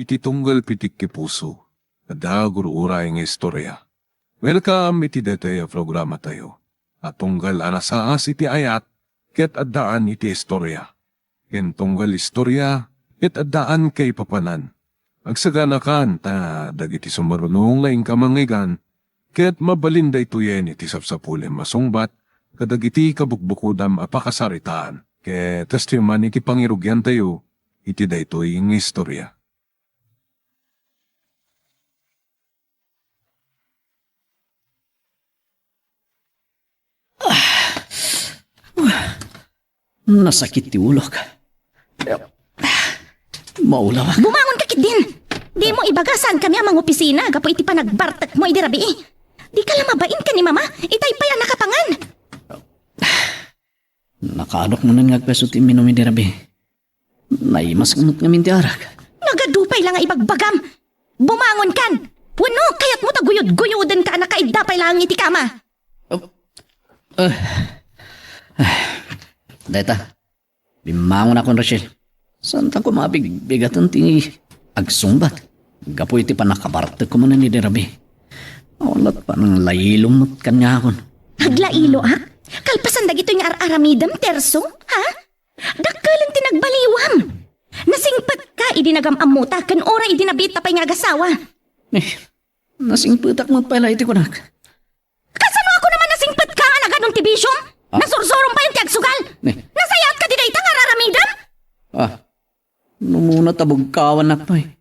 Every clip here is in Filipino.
iti tunggal pitik ki puso, kada guru-uray ng istorya. Welcome iti detaya programa tayo. At tunggal anasaas iti ayat, ket addaan iti istorya. Ken tunggal istorya, ket addaan kay papanan. Agsaganakan ta dagiti sumarunong laing kamangigan, ket mabalinda ituyen iti sapsapulem masungbat, kadagiti kabukbukudam apakasaritaan. Ket testiman iti pangirugyan tayo, iti daytoy ng istorya. Nasakit ti ulo ka. Maulaw ka. Bumangon ka kit din. Di mo ibagasan kami ang mga opisina. Gapo iti panagbartak mo idi rabi. Di ka lamabain ka ni mama. Itay pa yan nakapangan. Nakaanok mo na ngagpeso ti minumi di rabi. Naimas ngamot ngamin ti arag. Nagadupay lang nga ibagbagam. Bumangon kan. Wano kayat mo taguyod-guyodan ka na kaidapay lang iti kama. Deta, bimangon akong Rachel. Saan ta ko mabig-bigatan ti agsumbat? Gapo iti panakabartak ko man ni Derabi. Awalat pa ng lailumot kanya akon. Haglailo ha? Kalpasan dagito yung aramidam terso, ha? Dakkalan tinagbaliwam. Nasingpat ka, idinagamamuta, kan ora idinabita pa yung agasawa. Nasingputak mo pala iti kunak. Kasano ako naman nasingpat ka, nga ganong tibisyong? Nasursurong pa yung tiagsugal? Nasayat ka din itang araramidam? Numuna tabugkawan na pa eh.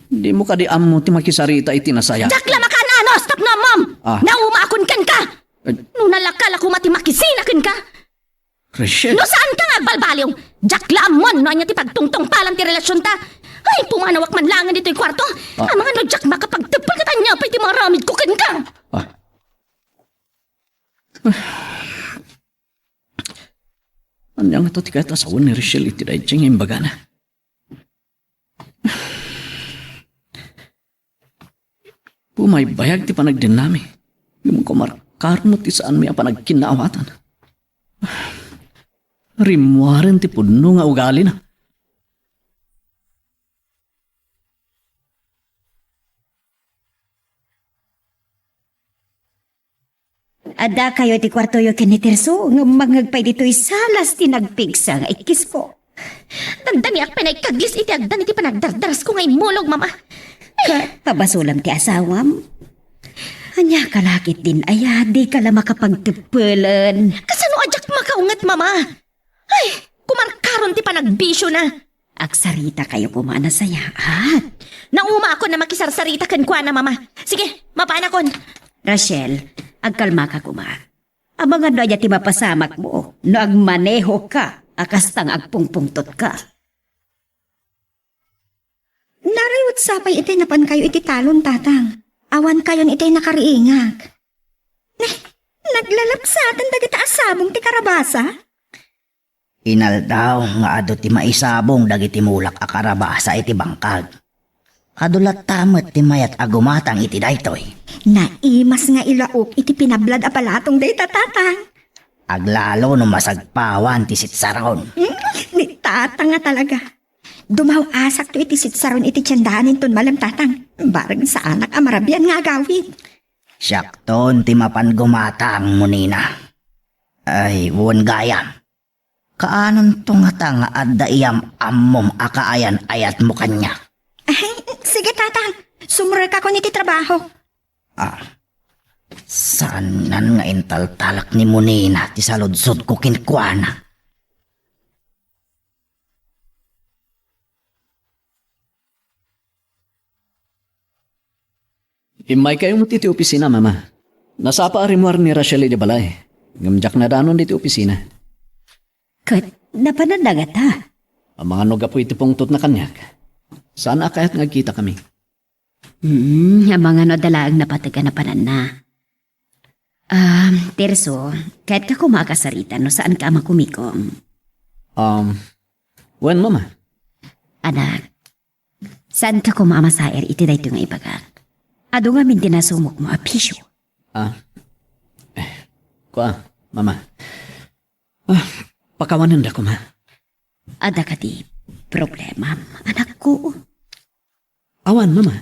Di mo ka di amo ti makisarita iti nasaya. Jakla makanano, stop na mom! Naumaakon kan ka! Nunalakal ako mati makisinakin ka! Rachel. No saan ka nga balbaliw? Jakla amon, no anya ti pagtungtong palang ti relasyon ta. Ay, pumanawak man langan dito yung kwarto. Ang mga no jak makapagtapal ka tanya pa iti maramid ko kan ka. Anyang ito ti kahit asawan ni Rachel iti dahi tiyang imbaga na. Pumaybayag ti panagdinami. Yung kumarkar mo ti saan may panagkinaawatan. Rimwaren ti puno nga ugali na. Ada kayo ti kwarto yo kinitirso, nga mangagpay dito salas tinagpigsa nga ikis po. Tandaniak pinagkaglis iti agdan iti panagdardaras ko ngay mulog, mama. Pabasulam ti asawam. Anya kalakit din aya, di ka la makapagtipulan. Kasano ajak makaungat, mama? Ay, kumarkaron ti panagbisyo na. Agsarita kayo kumana saya, at. Nauma ako na makisarsarita kan kwa na, mama. Sige, mapana kon. Rachel, agkalma ka kuma. Abangan no aya ti mapasamak mo, no agmaneho ka, akastang agpungpungtot ka. Narayot sapay iti napan kayo iti talon, tatang. Awan kayon iti nakariingag. Naglalapsatan dagita asabong ti karabasa? Inaldaw nga ado ti maisabong dagiti mulak a karabasa iti bangkag. Kadulat tamet ti mayat agumatang iti daytoy. Naimas nga ilaok iti pinablad a palatong day tatang. Aglalo no masagpawan ti sitsaron. Ni tatang nga talaga. Dumaw asak to iti sitsaron iti tiyandaanin ton malam tatang. Barang sa anak amarabian nga agawid. Siyakton ti mapan gumatang munina. Ay, won gayam. Kaanon to nga ta nga adda iyam ammom akaayan ayat mo kanya. Ay, sige tatang. Sumurek ako niti trabaho. Saan nan nga intaltalak ni munina ti saludsod ko kinkwana. Imay kayo mo ti opisina, mama. Nasapa arimwar ni Rachel di balay. Ngamjak na danon di opisina. Kat, napananagat ha. Ang mga noga po iti pungtot na kanyak. Saan akayat nga kita kami? Ang mga no dalaang napataga na panan na. Terso, kahit ka kumakasarita no saan ka makumikom? When, mama? Anak, saan ka kumamasair iti dayto nga ibagak? Ado nga min tinasumok mo apisyo. Kwa, mama. Pakawanan da ko, ma. Ada ka di problema, anak ko. Awan, mama.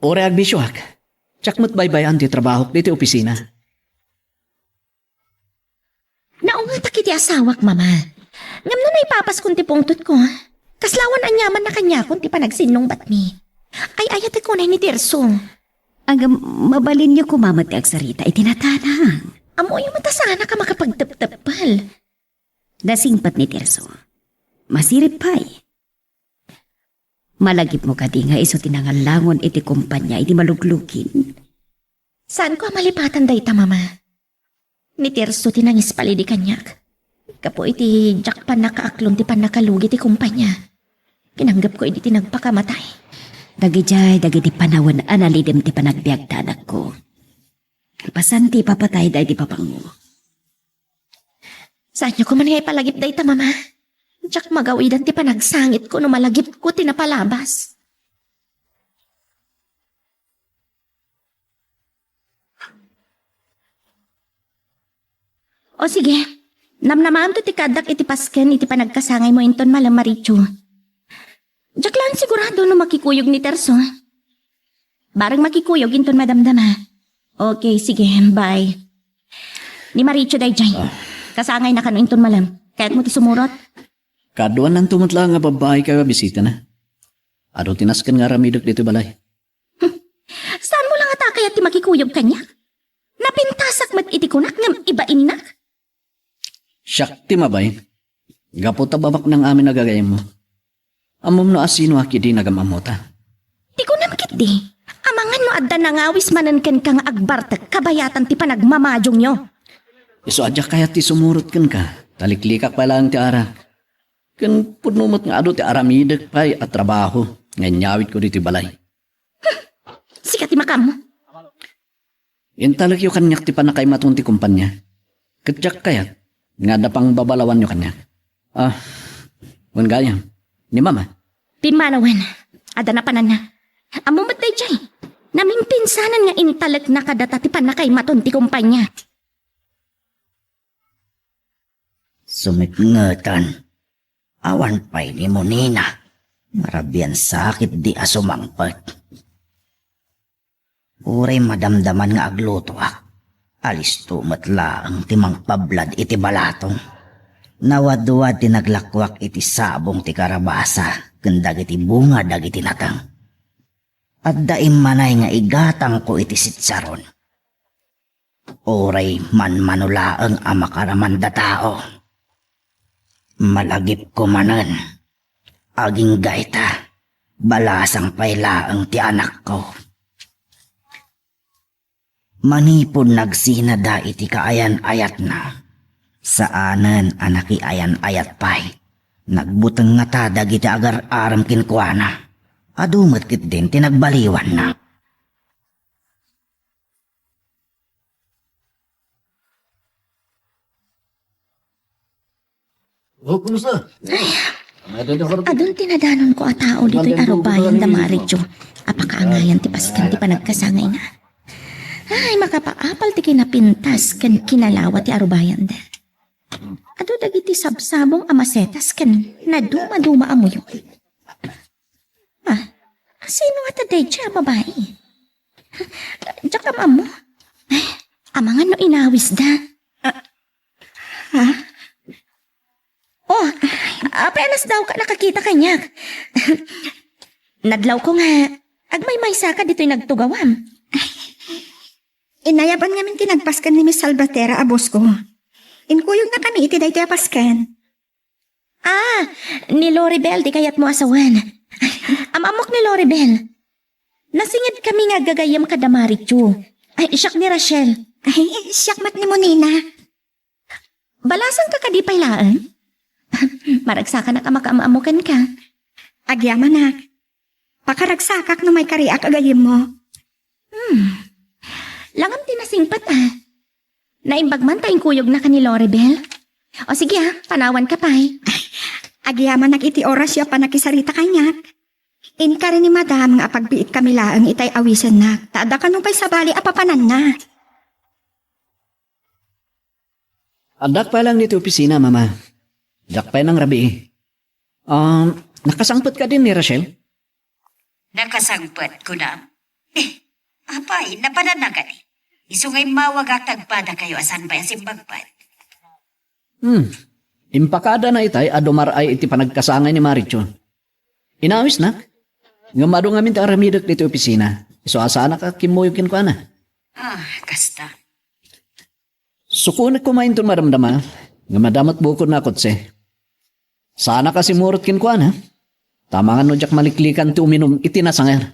Ore agbisyoak. Tsak mo't baybayan ti trabaho dito opisina. Naunga kiti asawak, mama. Ngam na naipapas kun ti pungtot ko. Kaslawan anyaman na kanya kun ti panagsinong batmi. Ay ayat ko na ni Tirso. Ang mabalin niyo kumamat ti agsarita itinatanang. Amo yung mata sana ka makapagtap-tapal. Dasingpat ni Tirso. Masirip pa'y. Malagip mo ka di nga iso tinangalangon iti kumpanya iti maluglukin. Saan ko malipatan dayta, mama? Ni Tirso tinangis pali di kanyak. Kapo iti jakpan nakaaklon ti panakalugi ti kumpanya. Pinanggap ko iti tinagpakamatay. Dagijay, dagiti panawan analidim ti panagbiag tanak ko. Pasanti papatay day di papango. Saan nyo ko man ngay palagip dayta, mama? Jak magawidan ti panagsangit ko no malagip ko tinapalabas. O sige, namnamam to ti kadak iti pasken iti panagkasangay mo inton malamaricho. Jak lang sigurado no makikuyog ni Terso. Barang makikuyog inton madamdama. Okay, sige, bye. Ni Maricho day jay. Kasangay na kano inton malam. Kaya't mo ti sumurot. Kaduan ng tumutla nga babae ka bisita na. Ado tinaskan nga ramidok dito balay. Saan mo lang ata kaya ti makikuyog kanya? Napintasak mat iti kunak ngam ibain na. Siyak ti mabay. Gapot babak ng amin nagagayam mo. Amom no asino aki di nagamamota. Di ko namkit di. Amangan no adda nangawis manan ken kang agbartek kabayatan ti panagmamadyong nyo. Iso adya kaya ti sumurot kan ka. Taliklikak pa lang ti ara. Kan punumot nga ado ti aramidek pay at trabaho. Nganyawit ko dito balay. Sikat ti makam mo. Intalag yung kanyak ti panakay matun ti kumpanya. Katyak kayat. Nga dapang babalawan yung kanya. Wan gayam. Ni mama. Pimanawan. Ada na panan na. Amumat day jay. Naming pinsanan nga intalag na kadata ti panakay matun ti kumpanya. Sumikngetan. Awan pa'y ni mo, Nina. Marabian sakit di asumangpet. Uray madamdaman nga agluto Alis tumatla ang timang pablad iti balatong. Nawadwad tinaglakwak iti sabong ti karabasa. Kendag iti bunga dagiti natang. At daim manay nga igatang ko iti sitsaron. Uray manmanulaang amakaramanda tao. Malagip ko manan. Aging gaita. Balasang paylaang ti anak ko. Manipod nagsinada iti kaayan-ayat na. Saanan anaki ayan-ayat pay. Nagbutang nga tadag iti agar-aram kinkwana. Adumat kit din tinagbaliwan na. Oh, kumusta? Adun tinadanon ko a tao dito'y arubayan da Maricho. Apakaangayan ti paskan ti panagkasangay na. Ay, makapaapal ti kinapintas ken kinalawa ti arubayan da. Ado dagiti sabsabong amasetas ken naduma-duma amuyo. Sino nga taday siya, babae? Diyak am mo. Ay, amangan no inawis da. Apenas daw ka nakakita kanya. Nadlaw ko nga. Agmay-maysa ka dito'y nagtugawam. Inayaban ngamin tinagpaskan ni Miss Salvatera abos ko. Inkuyog na kami iti daytoy apaskan. Ni Loribel di kayat mo asawan. Amok ni Loribel. Nasingit kami nga gagayam kada Maricho. Ay, siyak ni Rachel. Ay, siyakmat ni mo, Nina. Balasan ka kadipay laan? Maragsakan na kamakamamukan ka. Agyaman na. Pakaragsakak no may kariak agayim mo. Langam tinasingpat Naimbagman tayong kuyog na ka ni Loribel. O sige panawan ka pa'y. Agyaman iti oras ya panakisarita kanyak. Inka rin ni madam nga pagbiit kami laang itay awisan na. Taada ka nung pa'y sabali apapanan na. Adak pa lang dito opisina, mama. Dak pa ng rabi. Nakasangpot ka din ni Rachel? Nakasangpat ko na. Apay, napananagan eh. Isungay mawag tagpada kayo asan ba yung simbagpad. Impakada na itay, adomar ay iti panagkasangay ni Marichon. Inawis na. Nga mado nga minta aramidok dito opisina. So asana ka kimuyukin ko na. Kasta. Sukunat kumain to maramdama. Nga madamat bukod na kotse. Sana kasi murot kin ko na. Tama nga no jak maliklikan ti uminom iti nasangar.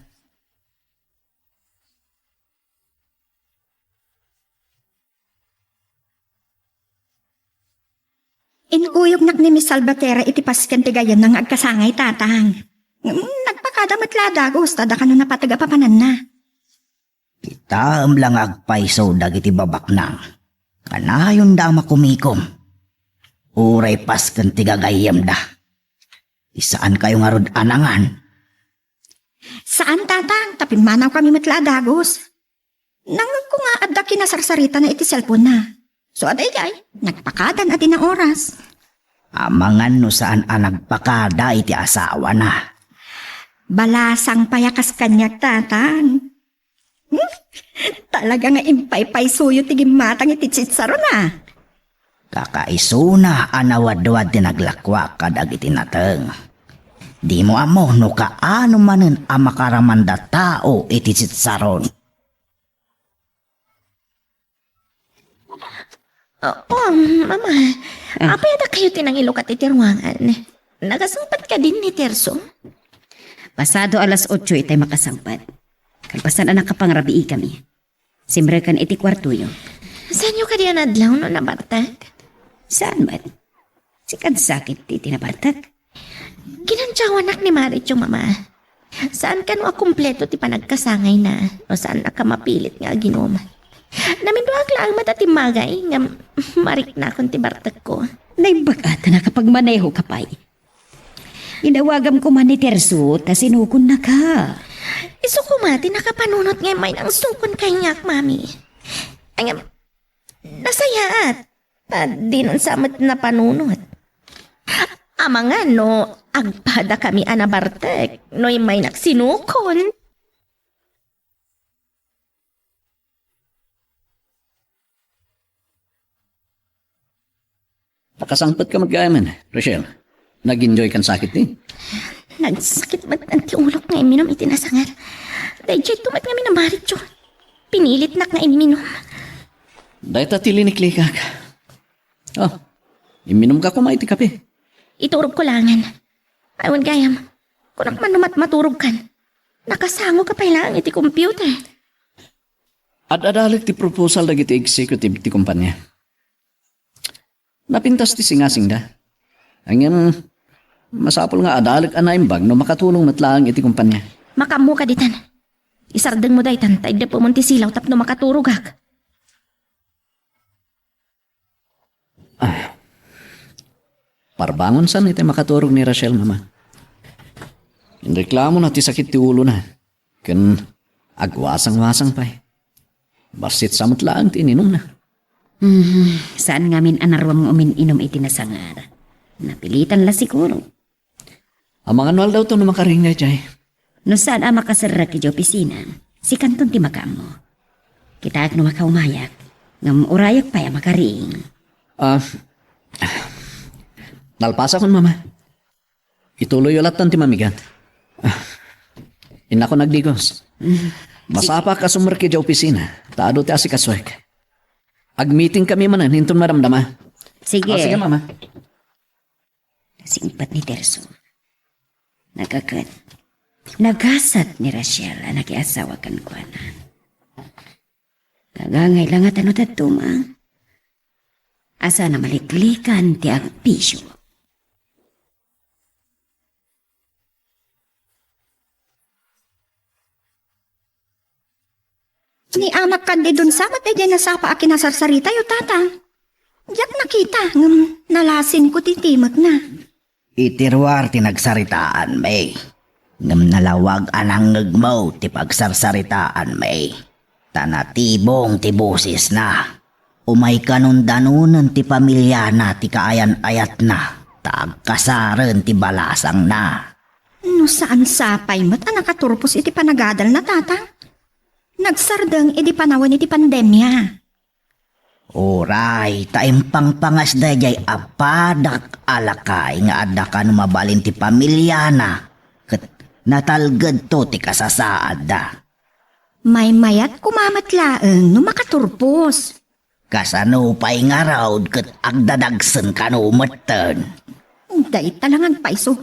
Inuyog nak ni Miss Salvatera iti pasken ti gayan ng agkasangay tatang. Nagpakadamat ladagos, tada ka no napatagapapanan na. Itaam lang agpaiso dagiti babaknang. Kanayon da makumikom. Uray pasken ti gagayam da. Isaan kayo nga rod anangan? Saan tatang? Tapin manaw kami matladagos. Nangag ko nga adda kinasarsarita na iti cellphone na. So aday nagpakadan atin na oras. Amangan no saan ang nagpakada iti asawa na. Balasang payakas kanyak tatang. Talaga nga impay-pay suyo tigim matang iti tsitsaro na. Kakaiso na anawad-wad tinaglakwak kadag iti nateng. Di mo amo no kaano manen ang makaramanda tao iti sitsaron. Mama. Apay na kayo tinangilok at itirwangan. Nagasangpat ka din ni Terso. Pasado alas 8 itay makasangpat. Kalpasan anak kapangrabii kami. Simrekan iti kwartuyo. Saan nyo ka diyan adlaw no nabartag? Saan man? Sikad sakit iti nabartag. Kinantsawan nak ni Marit yung mama. Saan ka no akumpleto ti panagkasangay na o saan na ka mapilit nga ginom? Naminduag lang matatimagay nga marik na akong tibartag ko. Naibagata na kapag maneho kapay. Inawagam ko man ni Terso, ta sinukon na ka. Iso ko mati nakapanunot nga may nang sukon kay nyak, mami. Ay nga, nasayaat. Di nun samat na panunot. Ama nga no, agpada kami anabartek. No'y may nagsinukon. Nakasangpat ka magkayaman, Rochelle. Nag-enjoy kan sakit eh. Nagsakit ba't ang tiulok nga iminom itinasangar. Dahil dyan tumat nga minamarit yun. Pinilit nak nga iminom. Dahil tatiliniklikak. Oh, iminom ka kumay ti kape. Iturog ko langan. Awan gayam. Kung man numat maturog kan. Nakasango ka pa lang iti computer. At adalag ti proposal dagiti executive ti kumpanya. Napintas ti singasing da. Ang masapol nga adalag anaimbag no makatulong matlaang iti kumpanya. Makamu ka ditan. Isardeng mo daytan, tayo na pumunti silaw tapno makaturugak. Parbangon san iti makaturog ni Rachel, mama. Inreklamo na ti sakit ti ulo na. Ken agwasang-wasang pa eh. Basit samot laang ti ininom na. Saan ngamin anarwam umin-inom iti nasangar? Napilitan la siguro. Ang mga anual daw to na makaringay jay. No saan ang makasarra ki opisina? Si kanton ti makam mo. Kita no makaumayak. Ngam urayak pa ya makaring. Nalpasa kon, mama. Ituloy ulat ti mamigan. Ina ko nagdigos. Masapa ka sumarki di opisina. Taado ti asikaswek. Ag-meeting kami manan, hinton maramdama. Sige. Sige, mama. Singpat ni Terso. Nagakat. Nagasat ni Rachel ang nakiasawa kan kuanan. Kagangay lang at ano tatumang. Asa na maliklikan ti agpisyo. Ni anak ka di dun samat ay dyan nasapa akin nasarsarita yo tatang. Yak nakita, nalasin ko titimak na. Itirwar tinagsaritaan, may. Ngam nalawag anang ngagmaw ti pagsarsaritaan, may. Tanatibong ti busis na. Umay kanundanunan ti pamilya na ti kaayan-ayat na. Taagkasaran ti balasang na. No saan sapay mo't nakaturpos iti panagadal na tatang? Nagsardeng iti panawan iti pandemya. Oray, taimpang pangas dayay apadak alakay nga adda ka mabalin ti pamilya na. Ket natalged to ti kasasaad da. May mayat kumamatlaeng no makaturpos. Kasano pa'y nga raw ket agdadagsen ka no umetten. Day talangan paiso.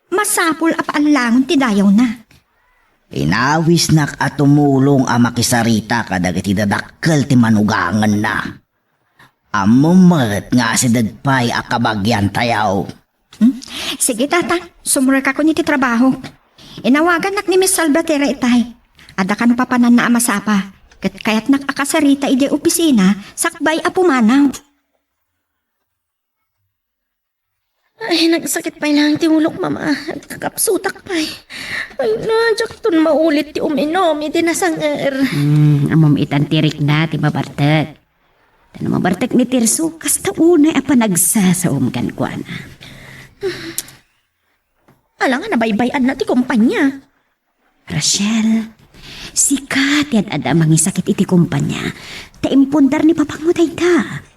Masapul apaalangon ti dayaw na. Inawis nak at tumulong ang makisarita kadagiti dadakkel ti manugangan na. Amumet nga si dadpay akabagyan tayaw. Sige tatang, sumurak ako niti trabaho. Inawagan nak ni Miss Salvatierra itay. Ada ka no papanan na amasapa. Ket kaya't nakakasarita ide opisina, sakbay apumanaw. Ay, nagsakit pa lang ti ulok, mama. At kakapsutak pa. Ay, nadyak ton maulit ti uminom, iti nasangar. Amom itantirik na ti mabartek. Tano mabartek ni Tirso, kasta unay apa nagsasaom kan kwa na. Alang nga nabaybayan na ti kumpanya. Rachel, sikat yan ada mangisakit iti kumpanya. Taimpundar ni papangutay ta.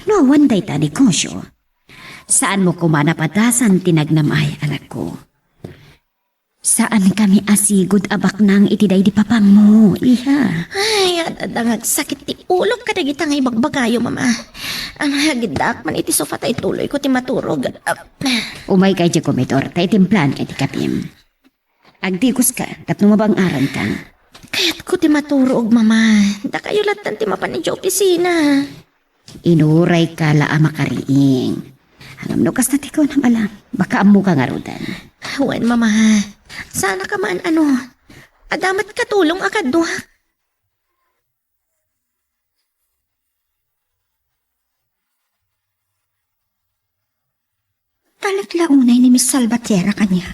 No, wanday ta negosyo. Saan mo kumanapatasan tinagnamay, anak ko? Saan kami asigod abak nang itiday di papang mo, iha? Ay, adadangag sakit ti ulok kadagita nga ibagbagayo, mama. Ang hagidak man iti sofa tayo tuloy ko ti maturog. Umay kay di komitor, tayo timplan kay di kapim. Agdigos ka, tapno mabang aran ka. Kaya't ko ti maturog, mama. Da kayo latan ti mapan ni opisina. Inuray ka la makariing. Alam no, kasta tikaw nang alam. Baka amo ka nga rodan. Wen, mama. Sana ka man adamat katulong akad do. Talaglaunay ni Miss Salvatierra kanya.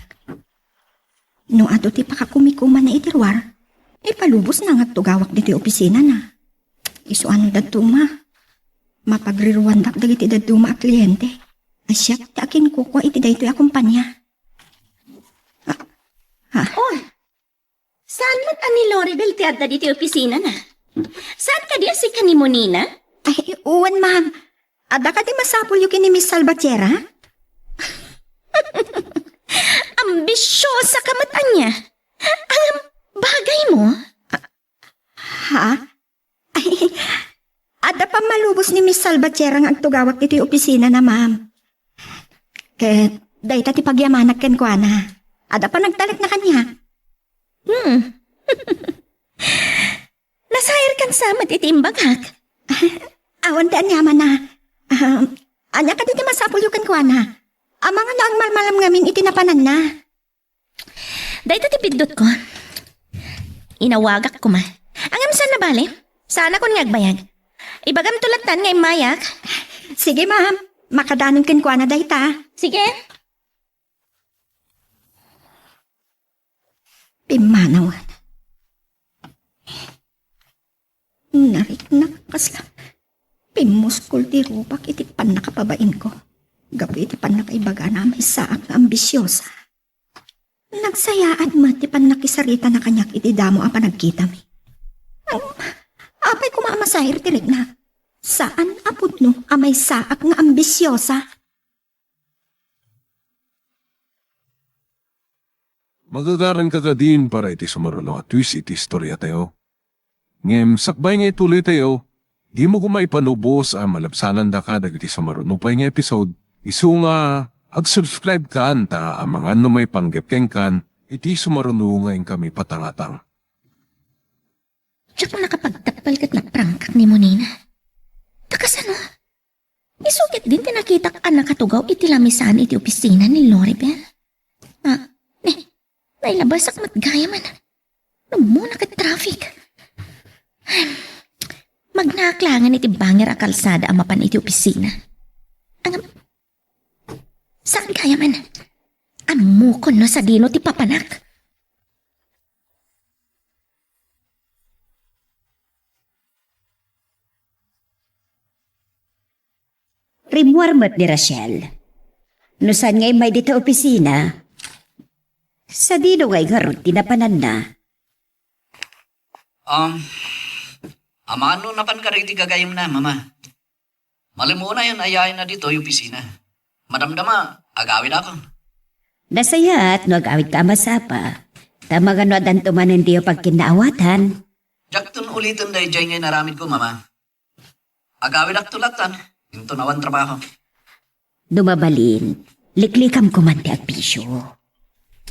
No ato ti pakakumikuman na itirwar, palubos na nga tugawak diti opisina na. Isuan daduma. Mapagriruandak dagiti daduma at kliyente. Asyak takin kuko iti daytoy a kumpanya. Oy, saan mat ani Loribel ti adda diti opisina na? Saan ka di si kanimo nina? Ay, uwan ma'am. Ada ka di masapul yung kini Miss Salvatierra? Ambisyosa ka matan niya. Ang bagay mo? Ha? Ay, ada pa malubos ni Miss Salvatierra ang agtugawak iti opisina na ma'am. Ket, dayta ti pagyamanak ken kwa na. Ada pa nagtalit na kanya. Nasayar kan samat iti imbagak. Awan daan yaman na. Anya ka di masapul yung ken kwa na. Amang ano ang malmalam ngamin iti napanan na. Dayta ti pindot ko. Inawagak ko ma. Angam saan na bali? Sana ko ngagbayag. Ibagam tulatan nga imayak. Sige ma'am, makadanon ken kwa na dayta. Sige. Pimanawan. Narik na kasla. Pimuskol ti rupak iti pan nakapabain ko. Gabi iti pan nakaibaga na may saak na ambisyosa. Nagsayaan mo ti pan nakisarita na kanyak iti damo ang panagkita mi. Apay kumamasahir tirig na. Saan apod no amay saak nga ambisyosa? Magagaran ka din para iti sumaralo at twist iti istorya tayo. Ngem, sakbay nga ituloy tayo, di mo kumaipanubos ang malapsanan da ka dagiti sumarunupay nga episode, isu nga ag-subscribe ka anta ang mga may panggepkeng kan, iti sumarunungayin kami patangatang. Diyak mo nakapagtapal kat naprangkak ni Monina. Takas ano? Isukit din tinakita ka nakatugaw iti lamisan iti opisina ni Loribel. Nailabasak matgaya man. Namuna ka traffic. Magnaklangan iti banger a kalsada ang mapan iti opisina. Saan kaya man? Amukon no sa dino ti papanak. Rimwarmat ni Rachel. No saan ngay may dito opisina? Sa dino ngay garot tinapanan na. Amano napan ka rin gagayam na, mama. Malimuna yan ayayin na dito yung pisina. Madamdama, agawin ako. Nasaya at no agawit ka masapa. Tamagan no adan tumanan diyo pag kinaawatan. Jaktun ulitin dahil dyan ngayon naramid ko, mama. Agawin ak tulatan. Ito nawan trabaho. Dumabalin, liklikam ko man ti agpisyo.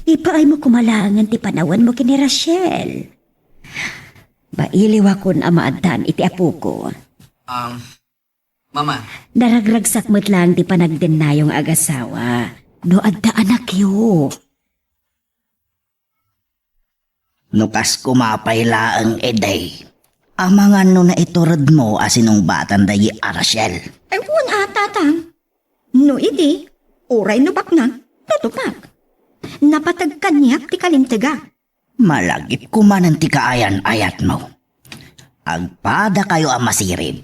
Ipaay mo kumalangan ti panawan mo kini Rachel. Bailiwa kon amaadan iti apo ko. Mama, Daragragsak mo't lang ti panagden na yung agasawa. No adda anak yo. Nukas kumapayla ang eday. Amangan no na iturod mo asinong batan dayi Arashel. Ay, tatang. No, idi. Oray no bakna. Tutupak. Napatag kanyak ti kalintiga. Malagip kumanan ti kaayan ayat mo. Agpada kayo ang masirib.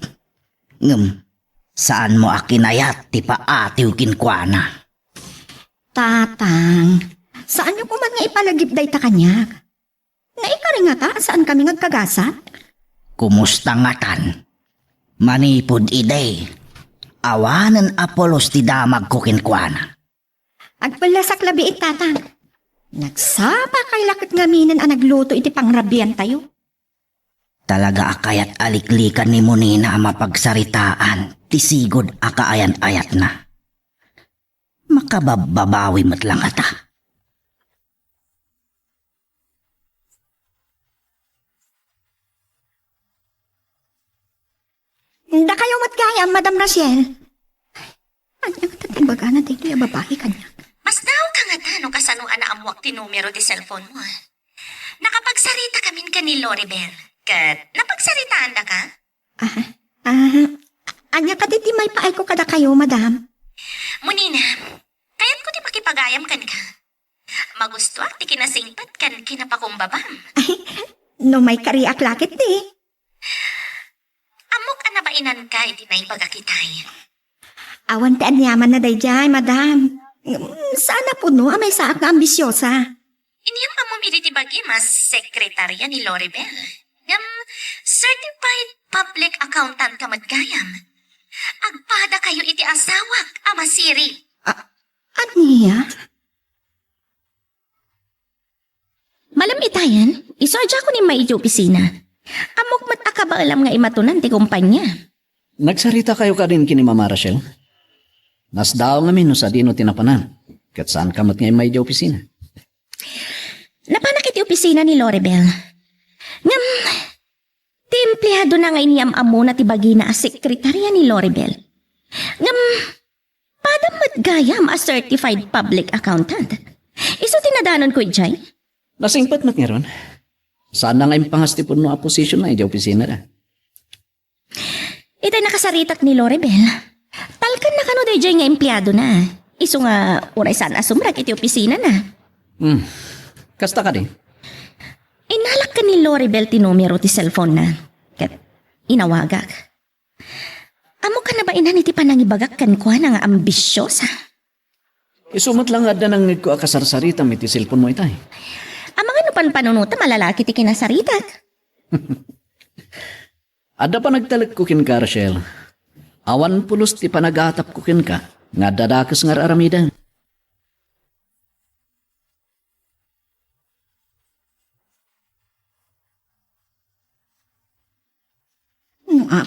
Saan mo akinayat ti paatiw kinkwana? Tatang, saan niyo kuman nga ipalagip day ta kanyak? Naikari nga ta, saan kami ngagkagasat? Kumusta nga tan? Manipod iday. Awanan Apolos ti damag ko kinkwana. Agpalasak labi tatang. Nagsapa kay lakit ngaminan ang nagluto iti pangrabian tayo. Talaga akayat aliklikan ni Munina ang mapagsaritaan. Tisigod akaayat-ayat na. Makabababawi mo't lang ata. Hindi kayo matgaya, Madam Rachel. Ay, ang tatimbaga na tayo yung babae kanya. Mas daw ka nga tano kasano anaamuak ti numero di cellphone mo. Nakapagsarita kamin ka ni Loribel. Kat napagsaritaan na ka? Anya ka di may paay ko kada kayo, Madam. Munina, kayan ko ti pakipagayam kan ka. Magusto ti kinasingpat kan kinapakumbabam. No may kariak lakit di. Amok anabainan ka iti na ipagakitay. Awan ti anyaman na day jay, Madam. Sana po no, may saak na ambisyosa. Iniyam amom iti bagi mas sekretarya ni Loribel. Ngam certified public accountant ka madgayam. Agpada kayo iti asawak, ama Siri. Aniya? Malam itayan, isoadya ko ni maiti opisina. Amok mat akabaalam nga imatunan ti kumpanya. Nagsarita kayo ka rin kini Mama Rachel? Nasdao nga no sa dino tinapanan. Kat saan ka mat ngayon may di opisina? Napanak iti opisina ni Loribel. Ngam, ti empleyado na nga iniyam amo na ti bagina a sekretarya ni Loribel. Ngam, padam matgayam a certified public accountant. Iso tinadanon ko ijay? Nasingpat mat nga ron. Saan na nga yung pangastipon no a posisyon na di opisina na? Itay nakasaritak ni Loribel. Talkan na kano dayjay nga empleyado na. Iso nga uray saan asumrag iti opisina na. Kasta ka din. Inalak ka ni Loribel ti numero ti cellphone na. Ket inawagak. Amo ka na ba inan iti panangibagak kan kwa na nga ambisyosa? Isumat lang adda nang ko akasarsarita may ti cellphone mo itay. Ang mga nupan panunuta malalaki ti kinasaritak. Adda pa nagtalag ko kin ka, Rachel. Awan pulos ti panagatap ko kin ka. Nga dadakas nga aramidan.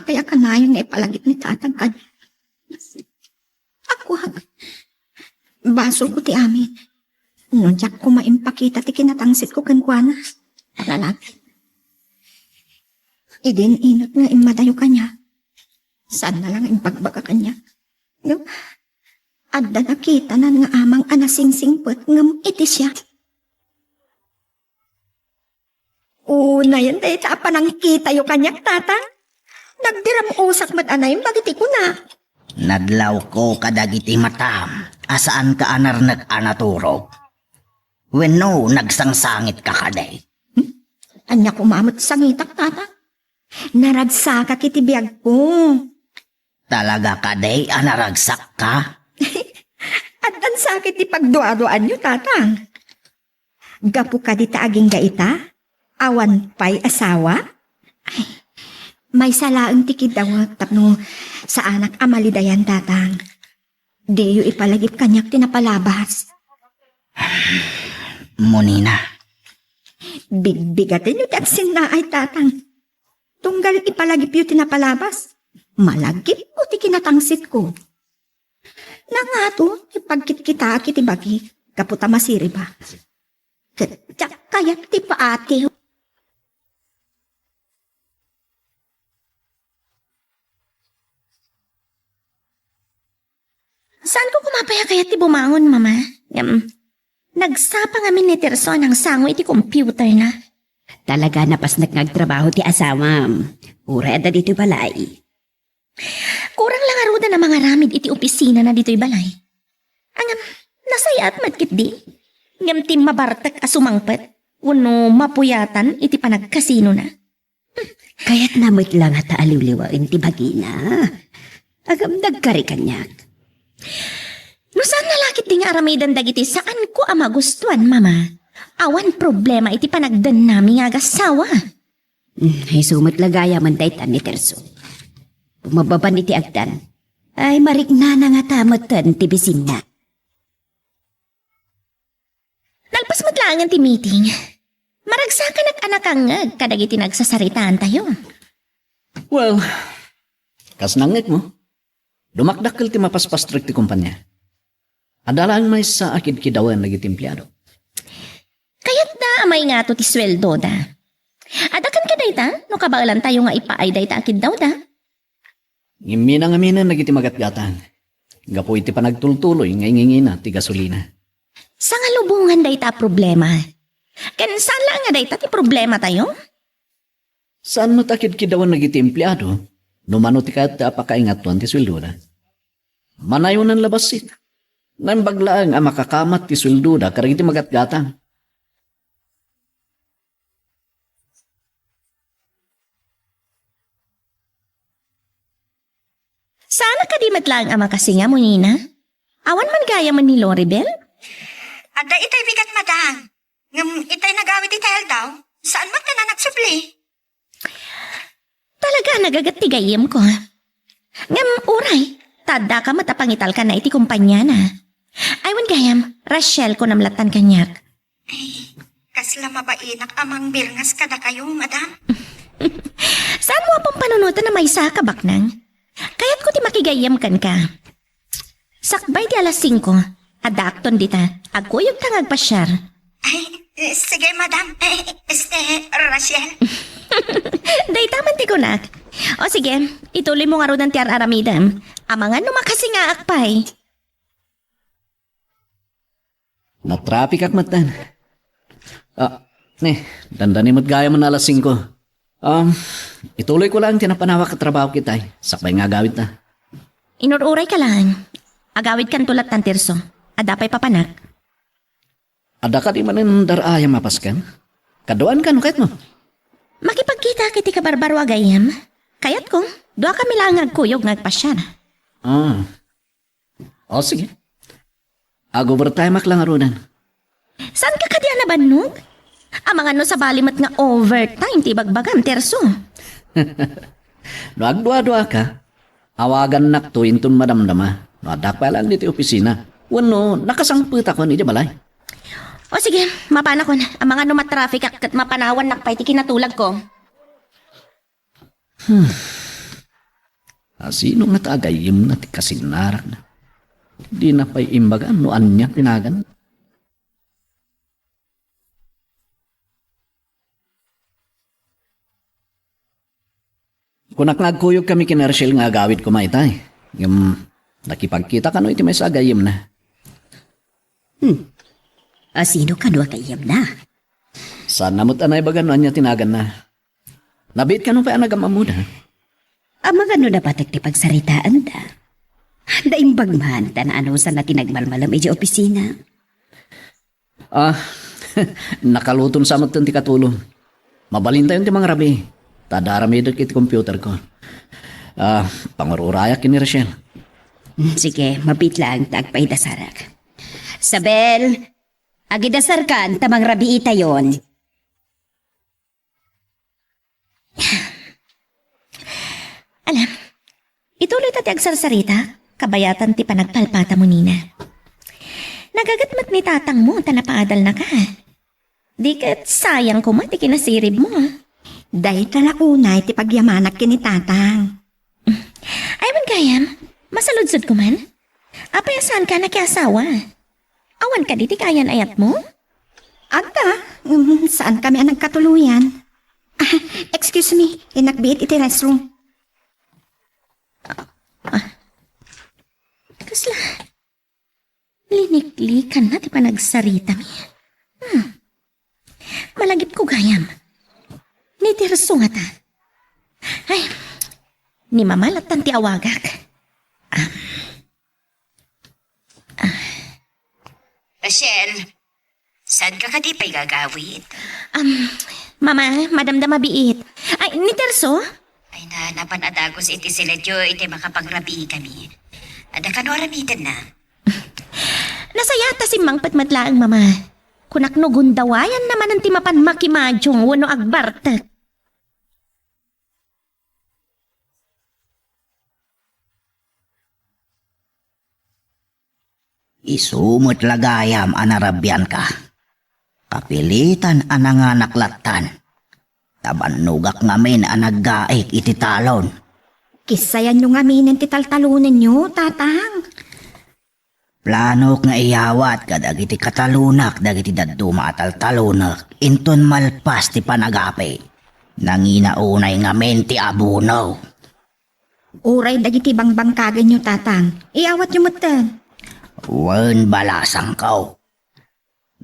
Kaya kanayon na ipalagit ni tatang kanya. Ako hag. Baso ko ti amin. Nung jak ko maimpakita ti kinatangsit ko kankwana. Lalaki. Idin inot nga imadayo kanya. Saan na lang impagbaga kanya. No? Adda nakita na nga amang anasingsingpot ngam iti siya. Una yan tayo tapa nang kita yung kanyak tatang. Nagdiram usak mat anay bagiti ko na. Nadlaw ko kadagiti matam. Asaan ka anar nag-anaturog? Wenno, nagsangsangit ka kaday. Anya kumamot sa ngitak tatang. Naragsa ka kiti biyag ko. Talaga kaday, anaragsak ka? At ang sakit di pagduaduan nyo, tatang. Gapu ka di taaging gaita? Awan pa'y asawa? Ay, may salaang tikid daw tapno sa anak amalidayan tatang. Di yu ipalagip kanyak tinapalabas. Monina, Bigbigatin yu taksin na ay tatang. Tunggal ipalagip yu tinapalabas. Malagip o ti kinatangsit ko. Nangato, ipagkit kita kiti bagi. Kaputa masiri ba? Kaya ti paati. Saan ko kumapaya kaya ti bumangon, mama? Nagsapa nga ni Tirso ng sango iti computer na. Talaga napas nagtrabaho ti asawa. Ura da dito balay. Kurang lang aruda na mga ramid iti opisina na dito'y balay. Ang nasayat matkit di. Ngam ti mabartak asumangpet. Uno mapuyatan iti panagkasino na. Kaya't namit lang at aliw-liwain ti bagina. Agam nagkari kanyak. No saan nalakit di nga aramidan dagiti saan ko ama gustuan, mama? Awan problema iti panagdan nami nga agasawa. Ay sumat lagaya man daytan ni Terso. Bumababan iti agdan. Ay marikna na nga tamatan ti bisin na. Nalpas matlangan ti meeting. Maragsakan at anakangag kadagiti nagsasaritaan tayo. Well, kas nangit mo. Dumakdakkel ti mapaspastrik ti kumpanya. Adalang may sa akid kidawan nagiti empleyado. Kaya't na amay nga to ti sweldo da. Adakan ka dayta, no kabaalan tayo nga ipaay dayta akid daw da. Ngimina nagiti magatgatan. Gapo iti panagtultuloy nga ingingina ti gasolina. Sa nga lubungan dayta problema. Ken saan lang nga dayta ti problema tayo? Saan mo takid kidawan nagiti empleyado? Numano ti kat apakaingatuan ti sweldo na. Manayon ang labasit. Nambaglaang ang makakamat ti sweldo na karagiti magatgatang. Sana ka di matlang ama kasi nga mo, Nina. Awan man gaya man ni Loribel? Ada itay bigat madang. Ngam itay nagawit itay daw. Saan man ka na nagsupli? Talaga nagagat-tigayim ko. Ngam uray, tada ka matapangital ka na iti kumpanya na. Aywan gayam, Rachel ko namlatan kanyak. Kasla mabainak amang birngas kada kayo, madam. Saan mo apong panunutan na may isa ka baknang? Kaya't ko ti makigayam kan ka. Sakbay di alas 5, adakton dita, agkuyog tangag pasyar. Ay, sige, madam. Rachel. Day taman ti kunak. O sige, ituloy mo nga ro ng tiar aramidam. Amangan no makasi nga akpay. Na-traffic akmatan. Dandani mo't gaya man alas 5. Ituloy ko lang tinapanawak ka trabaho kita. Sakbay nga agawid na. Inururay ka lang. Agawid kan tulat ng tirso. Adapay papanak. Ada ka di man ang daraya mapaskan? Kadoan ka no kahit mo. Makipagkita kiti ka barbaro agayam. Kayat ko, doa kami lang agkuyog ngagpasyar. O sige. Ag-overtime ak lang arunan. Saan ka kadi na banog? Amang ano sa balimat nga overtime ti bagbagam terso. No agdua-dua ka, awagan nak to intun madamdama. No adak pa lang dito opisina. Wano, nakasangput ako ni di balay. O sige, mapana ko na. Amang ano matraffic at mapanawan nakpay ti kinatulag ko. Sino nga taagayim na ti kasinarak na. Di na pa'y imbagan no anya tinagan. Kunak nagkuyog kami kina Rachel nga agawid ko maitay. Yung nakipagkita ka no iti may sagayim na. Sino ka no kayam na? Sana mo't anay bagan no anya tinagan na. Nabit ka no pa anagamamuda. Amang ano na patak ti pagsaritaan da? Daimbag man ta na ano sa natin nagmalmalam iti opisina. Nakaluton sa mo't ti katulong. Mabalin tayo ti mga rabi. Tadarami dito kiti computer ko. Pangururayak kini Rachel. Sige, mabit lang tagpay da sarak. Sabel, Agidasarkan tamang rabi itayon. Alam, ituloy tati agsarsarita, kabayatan ti panagpalpata mo nina. Nagagatmat ni tatang mo, tanapaadal na ka. Di kat sayang ko ti kinasirib mo. Dahil talakunay ti pagyamanak kini tatang. Ay man kayam, masaludsod ko man. Apayasan ka na kiasawa. Awan ka di ti kayan ayat mo? Agda, saan kami ang nagkatuluyan? Ah, excuse me, inakbiit iti restroom. Kasla, linikli ka na ti panagsarita mi. Malagip ko gayam. Ni Tirso nga ta. Ay, ni mamalatan ti awagak. Rachel, saan ka kadipay gagawin? Mama, madam da mabiit. Ay, ni Tirso? Ay na, napanadagos iti sila Diyo, iti makapagrabi kami. Ada ka no ramitan na. Nasayata si Mang Patmatlaang mama. Kunak no gundawayan naman ang timapan makimadyong wano agbartak. Isumot lagayam anarabyan ka. Kapilitan ananganaklatan. Tabanugak ngamin anaggaik iti talon. Kisayan nyo ngamin ang titaltalunan nyo, tatang. Planok nga iyawat kadag iti katalunak dagiti daduma at taltalunak. Inton malpas ti panagapi. Nanginaunay ngamin ti abunaw. Uray dagiti bangbangkagan nyo, tatang. Iawat nyo mutan. Wen balasang kaw.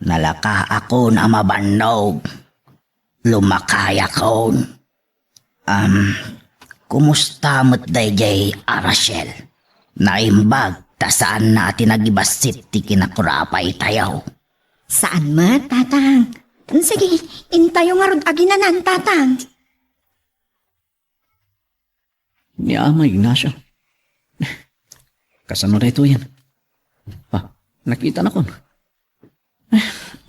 Nalaka ako na mabannog. Lumakaya kon. Kumusta mo't dayjay Arashel? Naimbag ta saan natin nagibasit ti kinakurapay tayaw. Saan ma, tatang? Sige, intayo nga rod aginanan, tatang. Ni Ama Ignacio. Kasano na ito yan? Nakita na ko.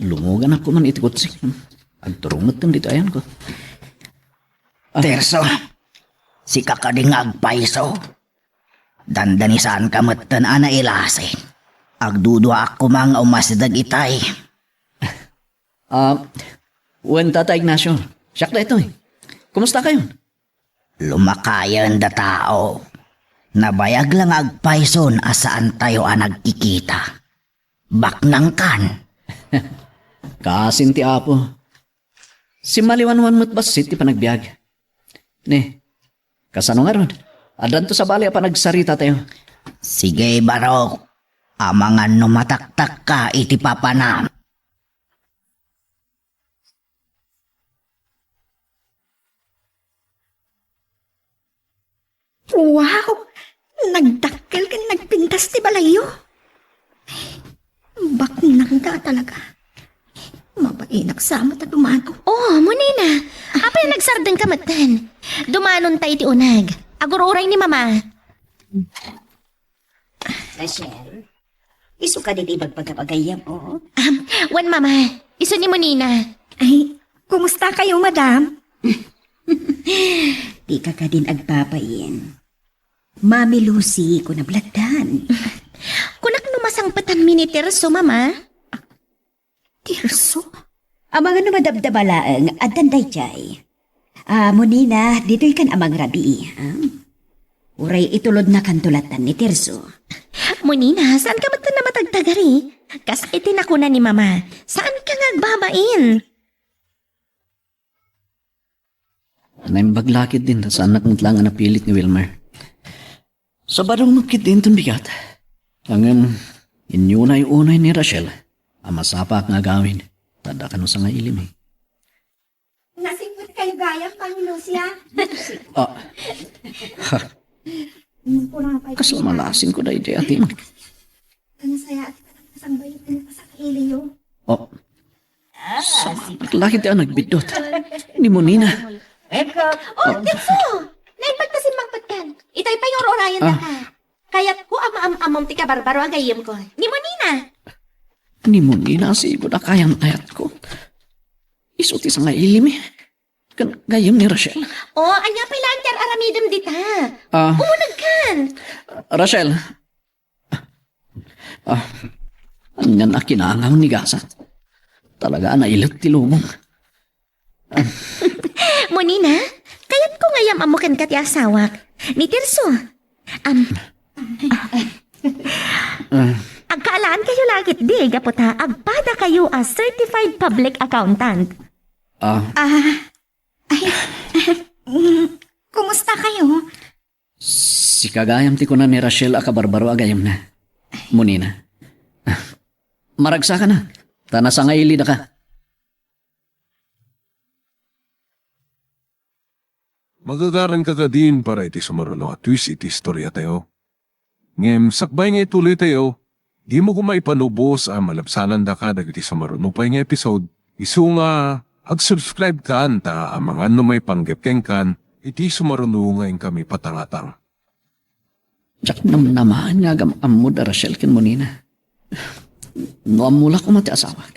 Lumugan ako man itikot si. Agturungot kang dito ayan ko. Terso, si kakading agpaiso. Dandanisan kamatan ana ilasin. Agdudwa ako mga umasidag itay. Wen Tata Ignacio. Siyak na ito eh. Kumusta kayo? Lumakayan da tao. Nabayag lang agpaison asaan tayo ang nagkikita. Baknang kan. Kasin ti Apo. Si maliwanwan mo't basit ti panagbiag. Ne, kasano nga ron? Adan to sa bali pa nagsarita tayo. Sige barok. Amangan no mataktak ka iti papanam. Wow! Nagdakkel ka nagpintas ti balayo. Baknang ka talaga. Mabainak sama ta dumano. Oh, munina. Apay nagsardeng kamatan. Dumanon tayo ti unag. Agururay ni mama. Rachel, iso ka diti bagpagkapagayam, oo? Wan mama, iso ni munina. Ay, kumusta kayo, madam? Di ka ka din agpapayin. Mami Lucy ko na blagdan. Kunak numasangpatan mi ni Tirso, mama. Tirso? Ang mga namadabdabalaang at danday jay. Munina, dito'y kan amang rabi. Uray itulod na kantulatan ni Tirso. Munina, saan ka matan na matagtagari? Kas itinakuna ni mama. Saan ka ngagbabain? Naimbaglakid din sa anak mo't lang ang napilit ni Wilmer. Sa barong nagkit din itong bigat. Ang inyunay-unay ni Rachel. Ang masapak nga gawin. Tada ka no sa nga ilim eh. Nasingkot kayo gayang, Pangilusya. Kasamalasin ko na iti atin. Ano saya at kasambay ko na sa Elio? Sa lakid ang nagbidot. Ni Monina. Oh, Tirso! Naipag na si Mang Patkan. Itay pa yung orayan na ka. Kaya't ko ama-amam ti kabarbaro ang gayim ko. Ni munina. Ni Munina siguro na kayang ayat ko. Isuti sa nga ilim eh. Gayam ni Rachel. Oh, anya pa lantar aramidem dita. Ah, Umunag kan. Rachel. Anyan na kinangaw ni Gasat. Talaga na ilat tilumong. Monina, kayat ko ngayam amukan ka ti asawak. Ni Tirso. Agkaalaan kayo lagit di, gaputa. Agpada kayo as certified public accountant. Kumusta kayo? Si kagayam ti ko na ni Rachel akabarbaro agayam na. Munina. Maragsa ka na. Tanasa nga ilida ka. Magagaran ka din para iti sumarulo at twist iti istorya tayo. Ngem, sakbay nga ituloy tayo, di mo kumaipanubos ang malapsanan da ka dagiti sumarulo pa nga episode. Isu nga, ag-subscribe ka anta ang mga may panggepkeng kan, iti sumarulo nga kami patangatang. Tsak namnamaan nga gamamod a Rachel ken Munina. No amula ko mati asawag.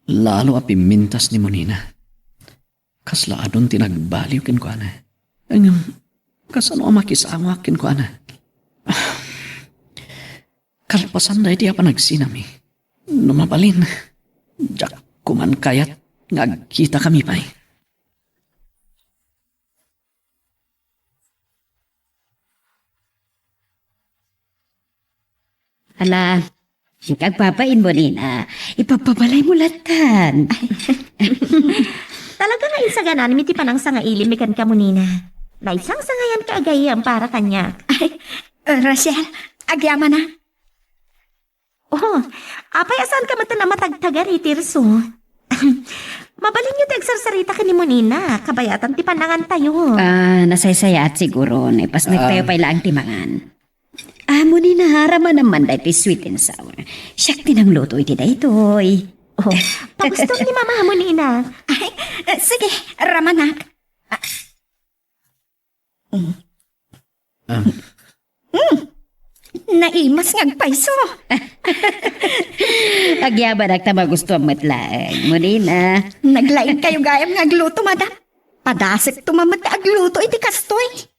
Lalo a pimintas ni Munina. Kasla adon tinagbaliw ken ko ana. Ang kasano makisawak ken ko ana. Kalpasan da iti apa nagsinami. Numabalin. Jak kuman kayat ngagkita kami pa'y. Ala, kagpapain mo rin ipapabalay mo latan. Talaga nga insaganan, miti panang sanga ilim ikan ka Monina. Na isang sangayan ka agayam para kanya. Rachel, agyama na. Oh, apayasan ka mata na matagtaga ri Tirso. Mabalin nyo tagsarsarita ka ni Monina. Kabayatan ti panangan tayo. Nasaysaya at siguro, naipas nagtayo pa ilang timangan. Mo ni naharaman naman dahil sweet and sour. Siyak din ang luto iti daytoy. Oh, pagusto ni Mama Monina. Sige, ramanak. Naimas ngagpaiso. Agyaban ang tamagusto ang matlaang. Munina. Naglaing kayo gayam ngagluto, madam. Padasik tumamat ka agluto iti kastoy.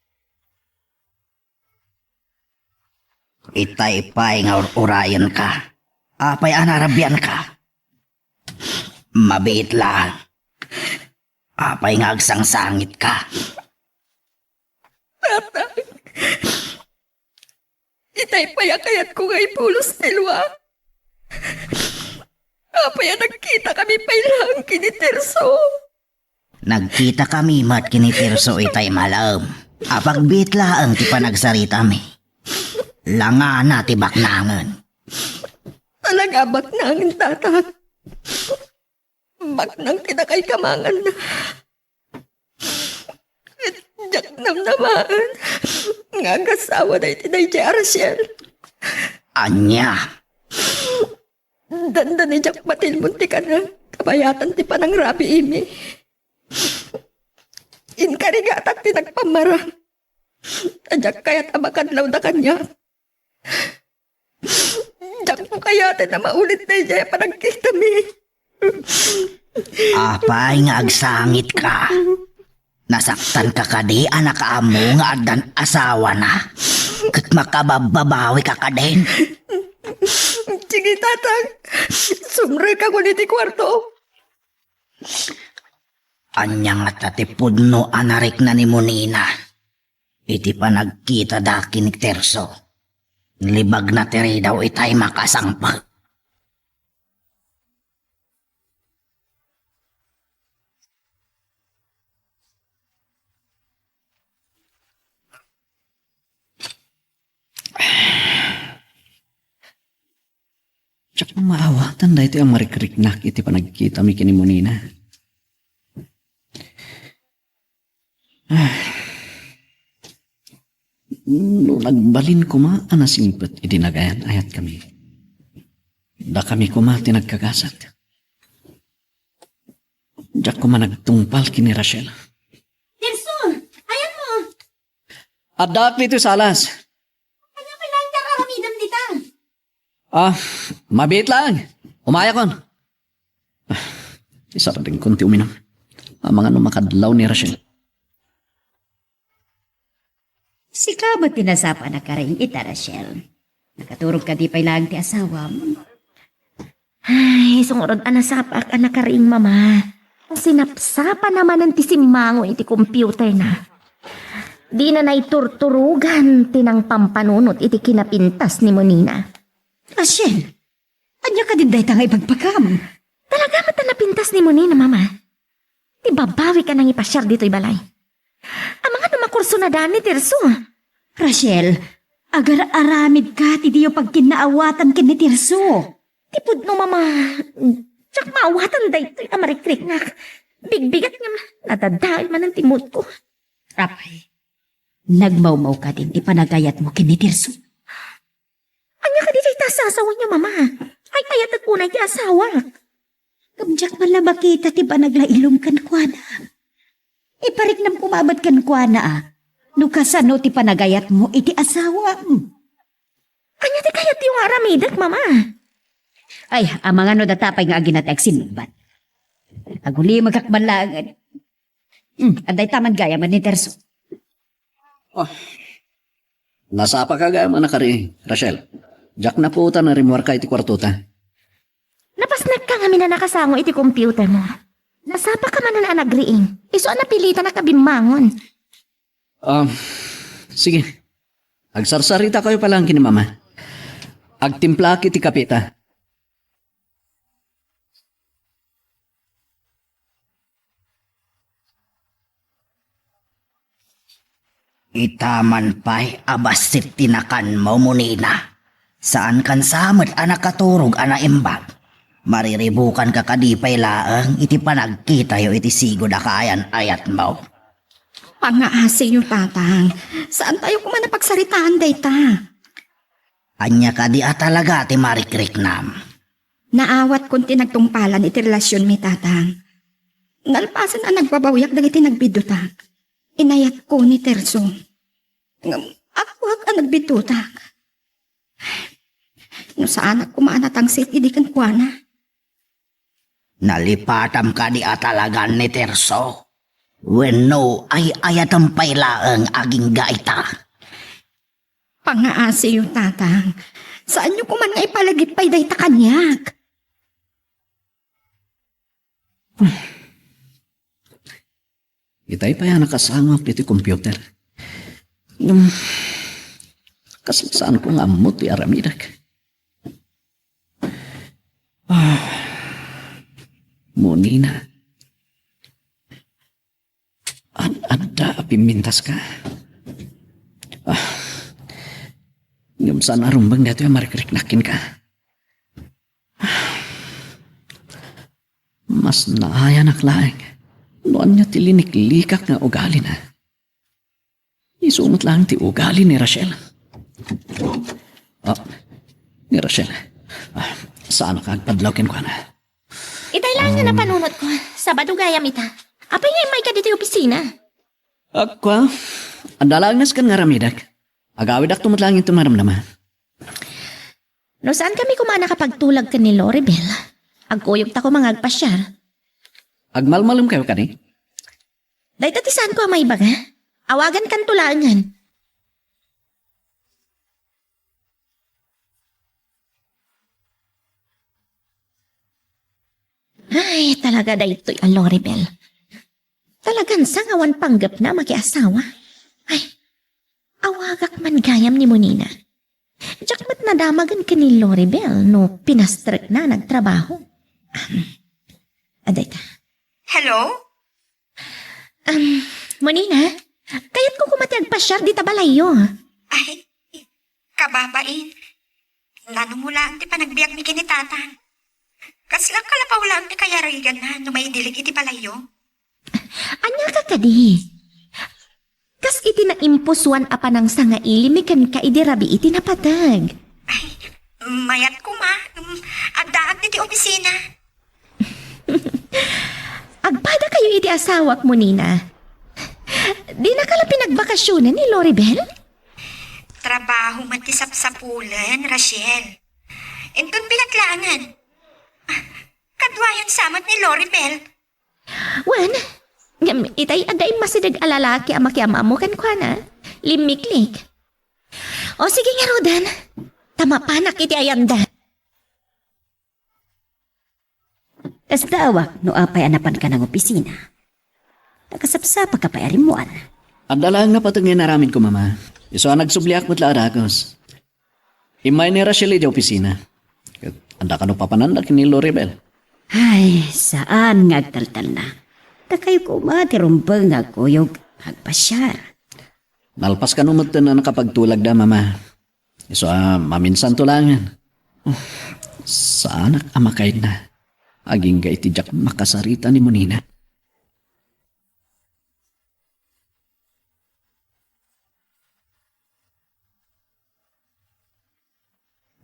Itay-pay nga urayan ka. Apay anarabian ka. Mabiit lang. Apay nga agsangsangit ka. Itay payakayat ko nga ipulos silwa. Apaya nagkita kami pailang kinitirso. Nagkita kami mat kinitirso itay malam. Apagbit laang ti panagsarita mi. Langa na ti baknangan. Talaga baknangin tatak. Baknang tinakay kamangan na. Diyak namnamaan. Nga kasawa na itinay di Aracel. Anya. Danda ni Jack Batil munti ka na. Kabayatan ti panang rabi imi. Inkarigatan ti nagpamarang. Tadyak kaya't amakadlaw na kanya. Diyak mo kayatin na maulit na iya panagkita mi. Apay nga agsangit ka. Nasaktan ka kadi anak amo nga adan asawa na. Kat makabababawi ka kadin. Sige tatang. Sumre ka kulit ti kwarto. Anya nga tatipod no anarik na ni Monina. Iti pa nagkita daki ni Terso. Libag na tiri daw itay makasangpag. Tsak maawatan da ito ang marikriknak iti panagkita mi kini Monina. No nagbalin ko ma anasingpet iti nagayan ayat kami. Da kami kuma tinagkagasat. Diyak ko nagtungpal kini Rachel. Tirso, ayan mo. Adak nito salas. Kanya pa lantar aramidem dita. Mabit lang. Umaya kon. Isa pa rin kunti uminom. Ang mga makadlaw ni Rachel. Si ka ba tinasapa na ka rin ita, Rachel? Nakaturog ka di pa ilang ti asawa mo. Ay, sungurod anasapak anak ka rin, mama. Sinapsapa naman ang tisimango iti computer na. Di na naiturturugan tinang pampanunot iti kinapintas ni Monina. Rachel, anya ka din dahi tangay pagpakam. Talaga mata napintas ni Monina, mama. Di babawi ka nang ipasyar dito'y balay. Ang mga numakurso na dani, Tirso. Rachel, agar aramid ka ti diyo pag kinaawatan kinitirso. Tipod no, mama. Tsak maawatan da ito'y amarikrik nga. Bigbigat nga natadahil man ang timot ko. Rapay, nagmaumaw ka din ti panagayat mo kinitirso. Anya ka di jay tasasawa niya, mama. Ay kayat at unay ti asawa. Kamjak man na makita ti panaglailom kan kwa na. Iparik nam kumabot kan kwa na no kasano ti panagayat mo iti asawa. Anya ti kayat yung aramidak, mama. Ay, ang mga no datapay nga aginat agsinugbat. Aguli magkakbalangan. Anday taman gaya man ni Terso. Nasapa ka gaya mga nakari, Rachel. Jack na po na rimwar ka iti kwartuta. Napasnag ka nga mina nakasango iti computer mo. Nasapa ka man na anagriing. Iso napilitan na kabimangon. Sige. Agsarsarita kayo palang kini mama. Agtimpla kiti kapita. Itaman pa'y abasit tinakan mo munina. Saan kan samad anak katurog ana imbag. Mariribukan ka kadipay laang iti panagkita yo iti sigod akayan ayat mo. Pangaasi yung tatang. Saan tayo kumana pagsaritaan dayta? Anya ka di talaga ti marikrik nam. Naawat kung tinagtungpalan iti relasyon mi tatang. Nalpasan ang nagbabawyak dagiti nagbidutak. Inayat ko ni Terso. Ako ang nagbidutak. No saan ako maanatangsit idikan kwa na. Nalipatam ka di atalagan ni Terso. When no ay ayatam pailaang aging gaita. Pangaasi yung tatang. Saan nyo kuman nga ipalagip pa'y day takanyak? Itay pa yan nakasangap dito computer. Kasasaan ko nga mo ti aramidak. Monina. Ada pimintas ka. Ngam sana rumbang dito yung marikrik-nakin ka. Mas naaya naklaing. Noon niya tilinik-likak nga ugali na. Isunot lang ti ugali ni Rachel. Ni Rachel. Saan ka agpadlawkin ko na? Itay lang nga napanunot ko. Sabado gayam ita. Apay nga may ka dito yung opisina. Akwa, andalagas kan nga ramidak. Agawid ak tumatlang itong maramdaman. No saan kami kumana kapag tulag ka ni Loribel? Agkuyog ta ko mga agpasyar. Agmalmalum kayo ka ni? Dahil tatisan ko ang may baga. Awagan kan tulangan. Ay, talaga da ito'y ang Loribel. Talagang sangawan panggap na makiasawa. Ay, awagak man gayam ni Monina. Diyak mat nadamagan ka ni Loribel no pinastrek na nagtrabaho. Aday ta. Hello? Monina, kayat ko kumatiyag pasyar di tabalayo. Ay, kababain. Nanumula ang ti panagbiyak mi kinitatang. Kaslang kalapaw lang ti kaya rigan na no may dilig iti palayo. Anya ka kadi? Kas iti na impuswan apa ng sanga ilimikan ka idirabi iti napatag. Ay, mayat ko ma. Addaag ti opisina. Agpada kayo iti asawak mo, Nina. Di na kala pinagbakasyonan ni Loribel? Trabaho man ti sapsapulan, Rachel. Inton binatlangan. Kadwayon samot ni Loribel. Wan, ngam itay aday masidag alalaki ang makiama mo kan kwa na. Limiklik. O sige nga Rodan, tama panak iti ayanda. Tas dawak no apay anapan ka ng opisina. Nakasapsapa ka pa arimuan. Ang dalang nga patungin naramin ko, mama. Iso ang nagsubliak mo't laadakos. Imay ni Rachel di opisina. Kat anda ka no papanandak ni Loribel. Ay, saan nga agtaltal na? Takayo ko matirumbang nga kuyog agpasyar. Nalpas ka numot na nakapagtulag da, mama. Iso maminsan tulangan. Sa anak amakain na. Aging ga itijak makasarita ni Monina.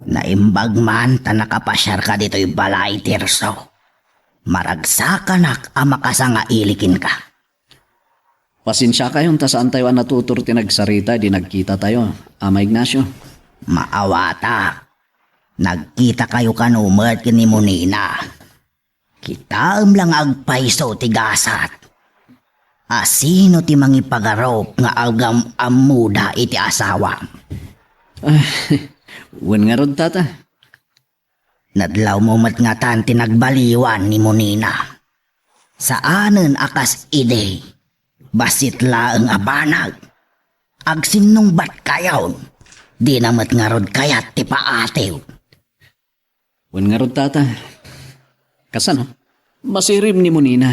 Naimbag man ta nakapasyar ka dito'y balay, Tirso. Maragsakan ang makasanga ilikin ka. Pasensya kayong tasaan tayo ang natutur tinagsarita di nagkita tayo, Ama Ignacio. Maawata. Nagkita kayo kanumat kini Monina. Kitaam lang agpaiso tigasat. Asino ti mangipagarop nga algam amuda iti asawa. Wen nga rod tata. Nadlaw mo mat nga tan tinagbaliwan ni Monina. Saanen akas ide. Basit laeng abanag. Agsinong bat kayaw. Di namat nga rod kayat ti paatew. Wen nga rod tata. Kasano? Masirim ni Monina.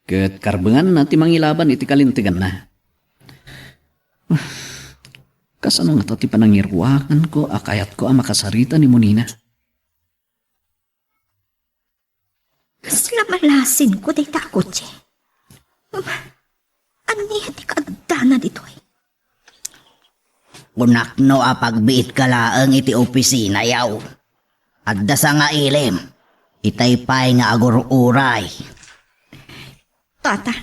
Ket karbengan na ti mangilaban iti kalintigan na. Kasano nga ti panangirwakan ko akayat ko ang makasarita ni Monina. Kasla malasin ko day takot siya. Aniya ti kaagdana dito'y. Kunakno a pagbiit ka laeng iti opisina yaw. Adda sa nga ilim. Itaypay nga agur-uray. Tata,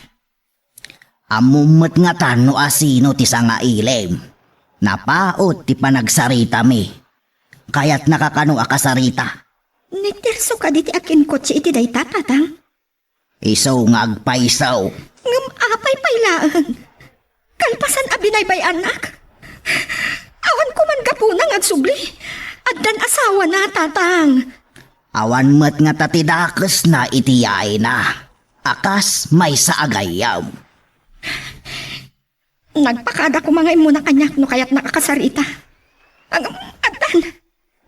Amumot nga tan no asino ti sa nga ilim. Napaot ti panagsarita mi. Kaya't nakakano akasarita. niterso ka di ti akin kotse iti day tatatang. Isaw nga agpaisaw. Ngam apay pailaan. Kalpasan abinay bay anak. Awan ko man gapunang agsubli. Addan asawa na tatang. Awan met nga tatidakes na itiyay na. Akas may sa agayaw. Nagpakada ko mga imo na kanyak no kaya't nakakasarita. Ang addan.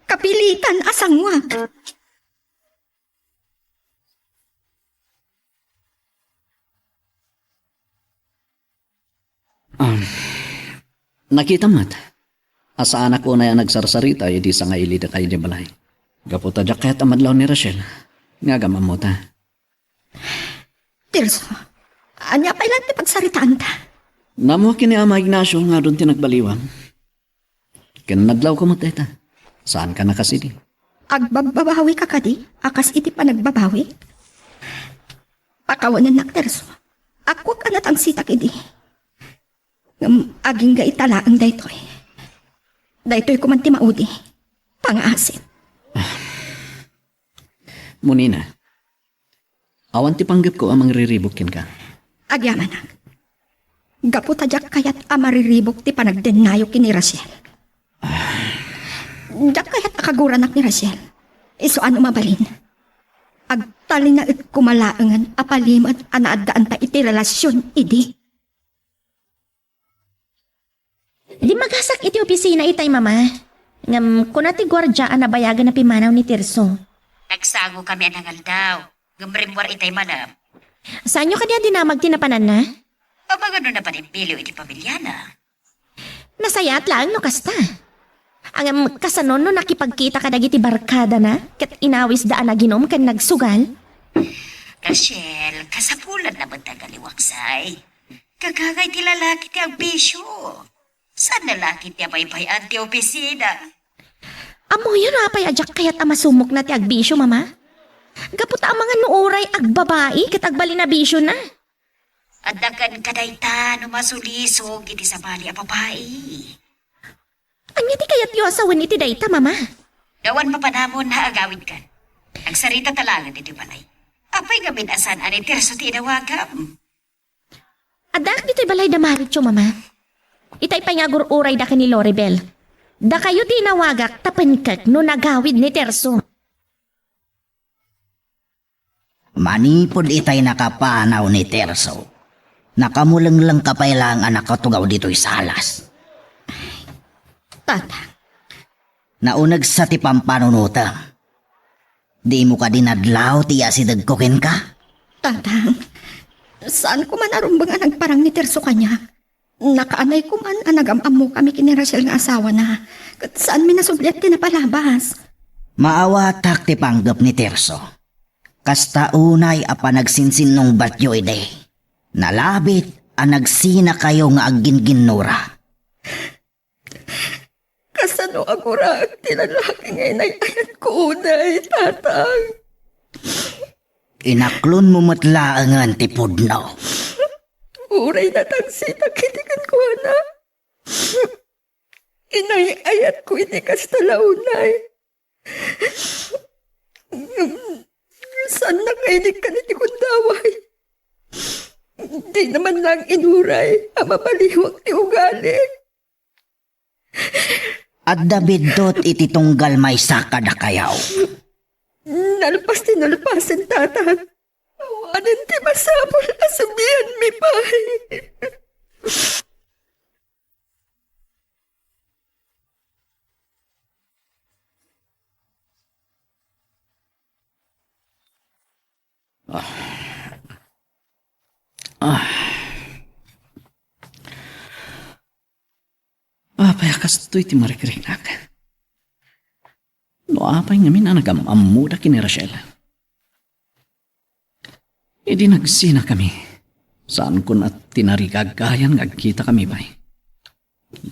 Kapilitan asangwag. Nakita mat. Asa anak ko na yan nagsarsarita, di sa nga ilida kayo di balay. Gaputa dya kaya't amadlaw ni Rachel. Nga gamam mo ta. Tirso, anya pa ilang ti pagsaritaan ta. Namuha kini Ama Ignacio nga doon tinagbaliwan. Kinadlaw ko mo teta. Saan ka nakasidi? Agbababawi ka kadi, akas iti pa nagbabawi. Pakawanan na Tirso, ako ka natang sitak idi. Aging ga italaang daytoy. Daytoy ko man ti maudi. Pangasin. Munina, awan ti panggap ko ang mangriribukin ka. Agyaman na. Gaputa jak kayat amariribok ti panagdenayo kini Rachel. Jak kayat akaguranak ni Rachel. Iso ano mabalin. Agtalin na it kumalaangan apalimad anaadaan ta iti relasyon idi. Di magasak iti opisina itay mama. Ngam kunati gwardyaan na bayagan na pimanaw ni Tirso. Nagsago kami ang daw. Gumrimwar itay manam. Saan nyo kanya dinamag tinapanan na? O ba gano'n na panimpilo iti pamilya na? Nasayat lang no kasta. Ang kasanon no nakipagkita ka dagiti barkada na, kat inawis daan na ginom kan nagsugal. Rachel, kasapulan na ba't tagaliwaksay? Kagagay ti lalaki ti ang bisyo. Saan lalaki ti baybayan ti opisina? Amo yun apay ajak kayat amasumok na ti agbisyo mama. Gaputa ang mga nuoray agbabae kat agbali na bisyo na. Adagan kadayta no masulisog iti sabali a babae. Anya ti kayat yu asawan iti dayta mama. Dawan mapanamon na agawid kan. Ang sarita talaga dito balay. Apay nga binasan ani Tirso tinawagam. Adak dito'y balay da Maricho, mama. Itay pa nga gururay da ka ni Loribel. Da kayo tinawagak tapankak no nagawid ni Terso. Manipod itay nakapanaw ni Terso. Nakamulang lang kapay lang ang nakatugaw dito'y salas. Tatang, Naunag sa tipang panunuta. Di mo ka dinadlaw tiya si dagkukin ka? tatang, saan ko man arumbang ang nagparang ni Terso kanya? Nakaanay ko man ang nagamam mo kami kini Rachel nga asawa na. Kat saan mi nasubliat tinapalabas? Maawatak ti panggap ni Terso. Kasta unay apa nagsinsin nung batyo ide. Nalabit ang nagsina kayo nga agin-ginura. Kasano agura tinalaki ngayon ay ayan ko unay, tatang. Inaklon mo matlaangan ti pudno. Uray na tagsita kitikan ko na. Inay ayat ko ini kastalaunay. Saan na kainig ka na ti kundaway? Di naman lang inuray ang mapaliwag ti ugali. At dabidot iti tunggal may saka na kayaw. Nalpas tinalpasan, tatang. Awanan ti masapol asubihan mi pa. Apay akas to'y ti marikrinak. No apay ngamin na nagamamuda kini Rachel. Idi nagsina kami. Saan kun at tinarigagayan ngagkita kami bay.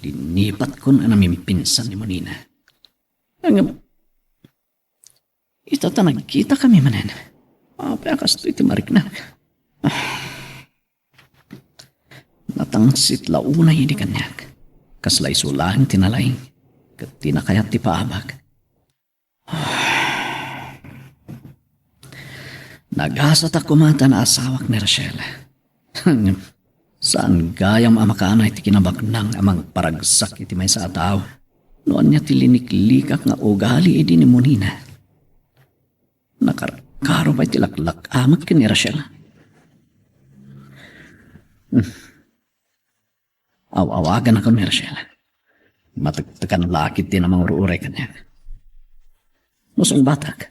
Linipat kun ang aming pinsan ni Monina. Ang itata nagkita kami manen. Apay akas to'y ti marikrinak. Natangsit launa hindi kanyak. Kaslay sulang tinalay. Kat tinakayat ti paabag. Nagasat ako mata na asawak ni Rachel. Saan gayam amakaanay ti kinabagnang amang paragsak iti may sa tao. Noon niya tiliniklikak nga ugali edi ni Monina. Nakarkaro ba'y tilaklak amag ki ni Rachel. Awawagan ako ni Rachel. Matagtagan lakit din ang mga ururay kanya. Nusang batak.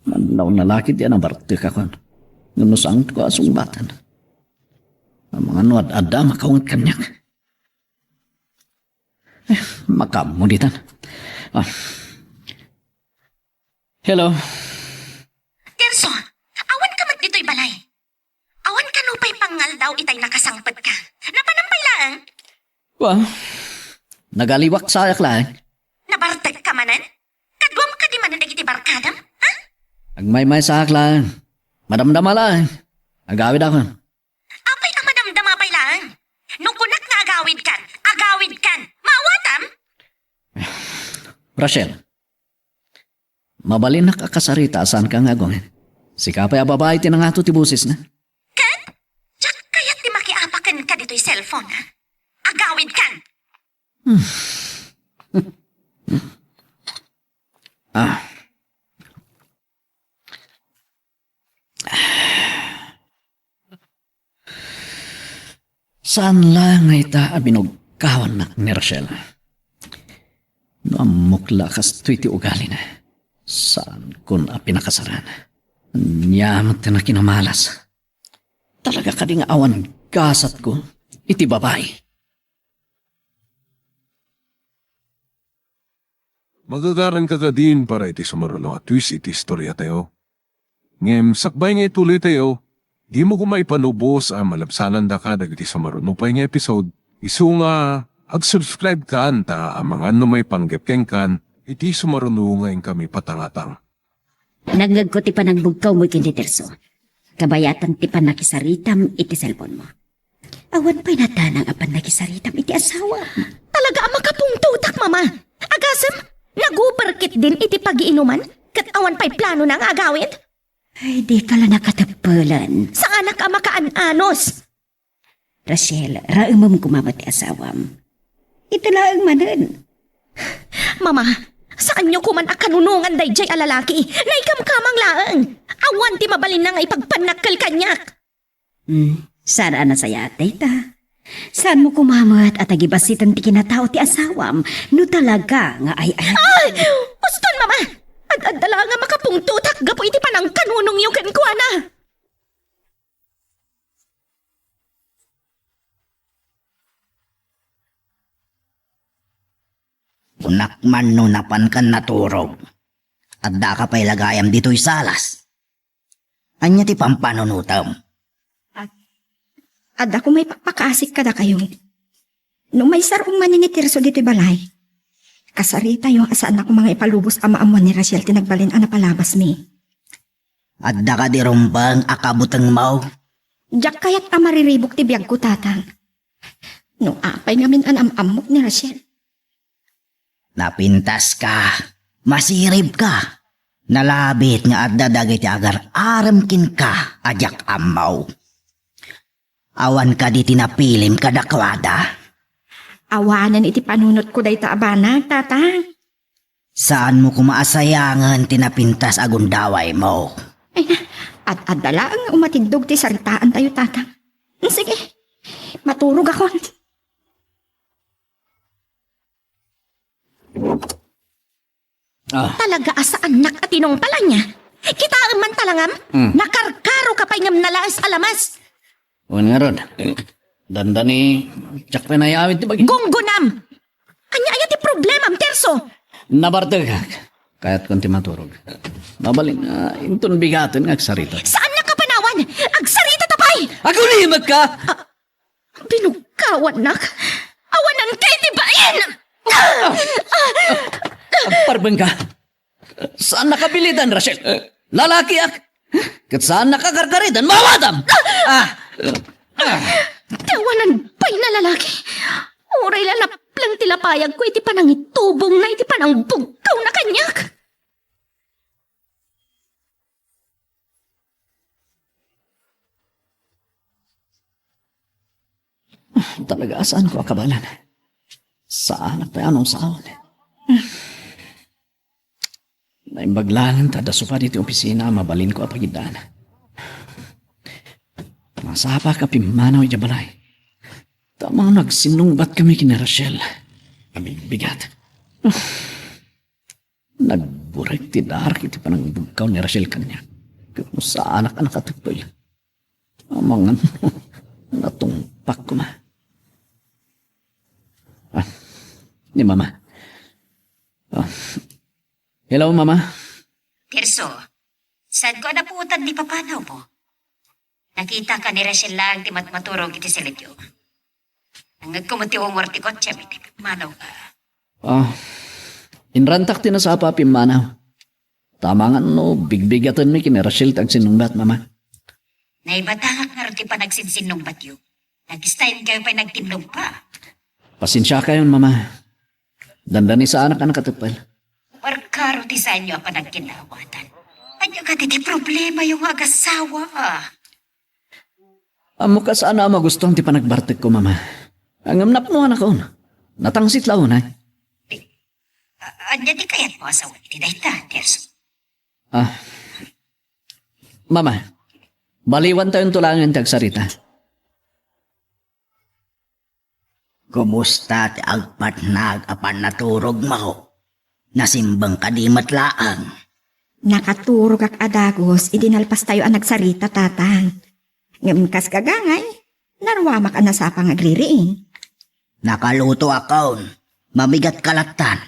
Manlaw na lakit yan ang bartik ako. Nusang ko asong batan. Ang mga nuad-ada makaungat kanya. Makamunitan. Hello. Terso, awan ka mat dito'y balay. Awan ka nupay pangal daw itay nakasangpad ka. Napanampay lang. Well, nagaliwak sa ayak lang. Nabartag ka manan? Kadwam ka di manan iti barkadam? Ha? Agmay-may sa ayak lang. Madamdama lang. Agawid ako. Apay ang madamdama pay lang. Nung kunak na agawid kan. Maawatam? Rachel, mabalin na kakasarita saan ka nga gong. Sikapay a babae tinangato ti busis na. Kan? Diyak kaya't di makiapakan ka dito'y cellphone, ha? Agawid kan. Saan lang nga ita abinugkawan na ni Rachel? No amukla kas tuiti ugali na. Saan kun a pinakasaran? Nyamat na kinamalas. Talaga ka di nga awan gasat ko. Iti babae. Magagaran ka din para iti sumarulo at twist iti istorya tayo. Ngem sakbay nga ituloy tayo, di mo kumaipanubos ang malabsanan da ka dagiti sumarulo pa nga episode. Isu nga, ag-subscribe ka anta ang mga may panggapkeng kan, iti sumarulo ngayon kami patangatang. Naglag ko ti panagbugkaw mo kindi Terso. Kabayatan ti panakisaritam iti cellphone mo. Awan pa'y natanang apan nakisaritam iti asawa. Talaga ang makapungtutak, mama. Agasam, Naguberkit din iti pagiinuman, kat awan pa'y plano na nga agawid. Ay, di ka lang nakatapulan. Sa anak ka makaanos. Rachel, raumam kumamat ti asawam. Ito lang manan. Mama, saan nyo kuman akanunungan dayjay alalaki? Naikamkamang laang. Awan ti mabalin na nga ipagpanakal kanyak. Sana na saya, tayta. Saan mo kumamat at agibasitan ti kinatao ti asawam? No talaga nga ay. Uston, mama! Ad-adala nga makapungtutak gapo iti panang kanunong yung kankwana. Unakman no napan kan naturog. At da ka pa'y lagayam dito'y salas. Anya ti pampanunutam. Ada ko may pakasik kada kayo. No may sarong maninitirso dito balay. Kasarita yung asaan ako mga ipalubos ama-amuan ni Rachel tinagbalin ang napalabas mi. At da ka di rumbang akabutang mau. Diyak kaya't amariribok ti biyag ko tatang. No apay ngamin ang amamok ni Rachel. Napintas ka. Masirib ka. Nalabit nga adda dagiti agar aramkin ka ajak amaw. Awan ka di tinapilim kadakwada. Awanan iti panunot ko day taabanag, tatang. Saan mo kumaasayangan tinapintas agundaway mo? Ay na, at adala ang umatindog ti saritaan tayo, tatang. Sige, maturog ako. Talaga asa anak at tinong pala niya. Kita ang man talangam, nakarkaro ka pa ngam nalaas alamas. Uwan nga ron. Dandani, tsak pinayawid ti bagi. Gunggunam! Anya ti problema, terso. Nabartag ka. Kaya't kunti maturog. Mabalin na, inton bigaton nga agsarita. Saan nakapanawan? Agsarita tapay! Ako limag ka! Binugawan nak. Awanan kay ti bain! Parbeng ka. Saan nakabilidan, Rachel? Lalaki ak. Kat saan nakakarkaridan, mawadam! Tawanan pa'y na lalaki. Uray lang tilapayag ko iti panang itubong na iti panang bugkaw na kanyak. Talaga, saan ko akabalan? Saan at anong saan? Naimbaglangan tada supa dito opisina, mabalin ko apagidaan. Masapa ka pimanaw ijabalay. Tamang nagsinungbat kami kina Rachel. Kami bigat. Nagburek ti dar kiti panang bugkaw ni Rachel kanya. Kung sa anak-anak atagpoy. Amangan natungpak ko ma. Ni mama. Hello, mama. Tirso, saan ko naputan di papanaw mo? Nakita ka ni Rachel lang ti matmaturog iti silidyo. Nangag ko mo ti umor ti kotse, may ti manaw ka. Inrantak ti na sa papi manaw. Tama nga no, bigbigatan mi kini Rachel tag sinungbat, mama. Naibatangak nga rin ti pa nagsinsinong batyo. Nag-style kayo pa nagtinlog pa. Pasensya kayon, mama. Dandani sa anak-anak katupal. Markaro ti sa inyo pa nagkinawatan. Anyo ka ti problema yung agasawa. Amo ka sana magustuhan ti panagbartek ko, mama. Ang napnuhan ako. Natangsit laon, ha? Anya di kayat mo asawa iti dayta, Terso. Mama, baliwan tayong tulangan tagsarita. Kumusta ti agpatnag apan naturog mo? Nasimbang kadimat laang. Nakaturog ak adagos, idinalpas tayo ang nagsarita, tatang. Ngamkas kagangay, narwamak ang nasapang agririin. Nakaluto akon, mabigat kalatan.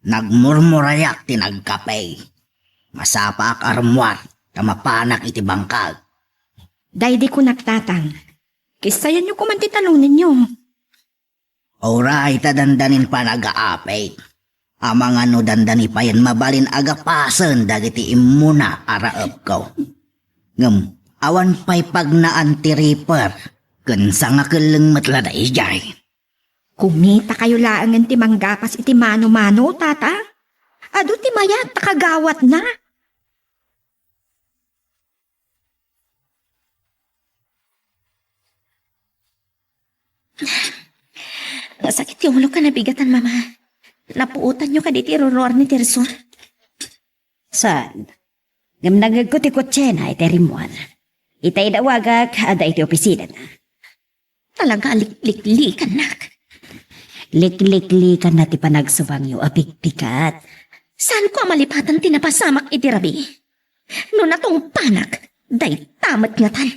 Nagmurmurayak tinagkapay. Masapa ak armwat, tamapanak iti bangkag. Dahil di ko nagtatang. Kisayan nyo kumanti talunin nyo. Oray ta dandanin pa nag-aapay. Amang ano dandani pa yan mabalin agapasan dagiti imuna araap ko. Ngam, awan pa'y pag na-anti-reaper. Kansa nga kalang matlada ijay. Kumita kayo laangan ti manggapas iti mano-mano, tata. Ado ti mayat, takagawat na. Sakit yung ulo ka na bigatan, mama. Napuutan nyo ka di tiruror ni Tirso. Saan? Gamnagag ko ti kotsena iti rimuan. Itay dawagak ada iti opisina na. Talaga liklikan, nak. Likliklikan na ti panagsubang yu apikpikat. Saan ko malipatan tinapasamak iti rabi? No natong panak, day tamat nga tan.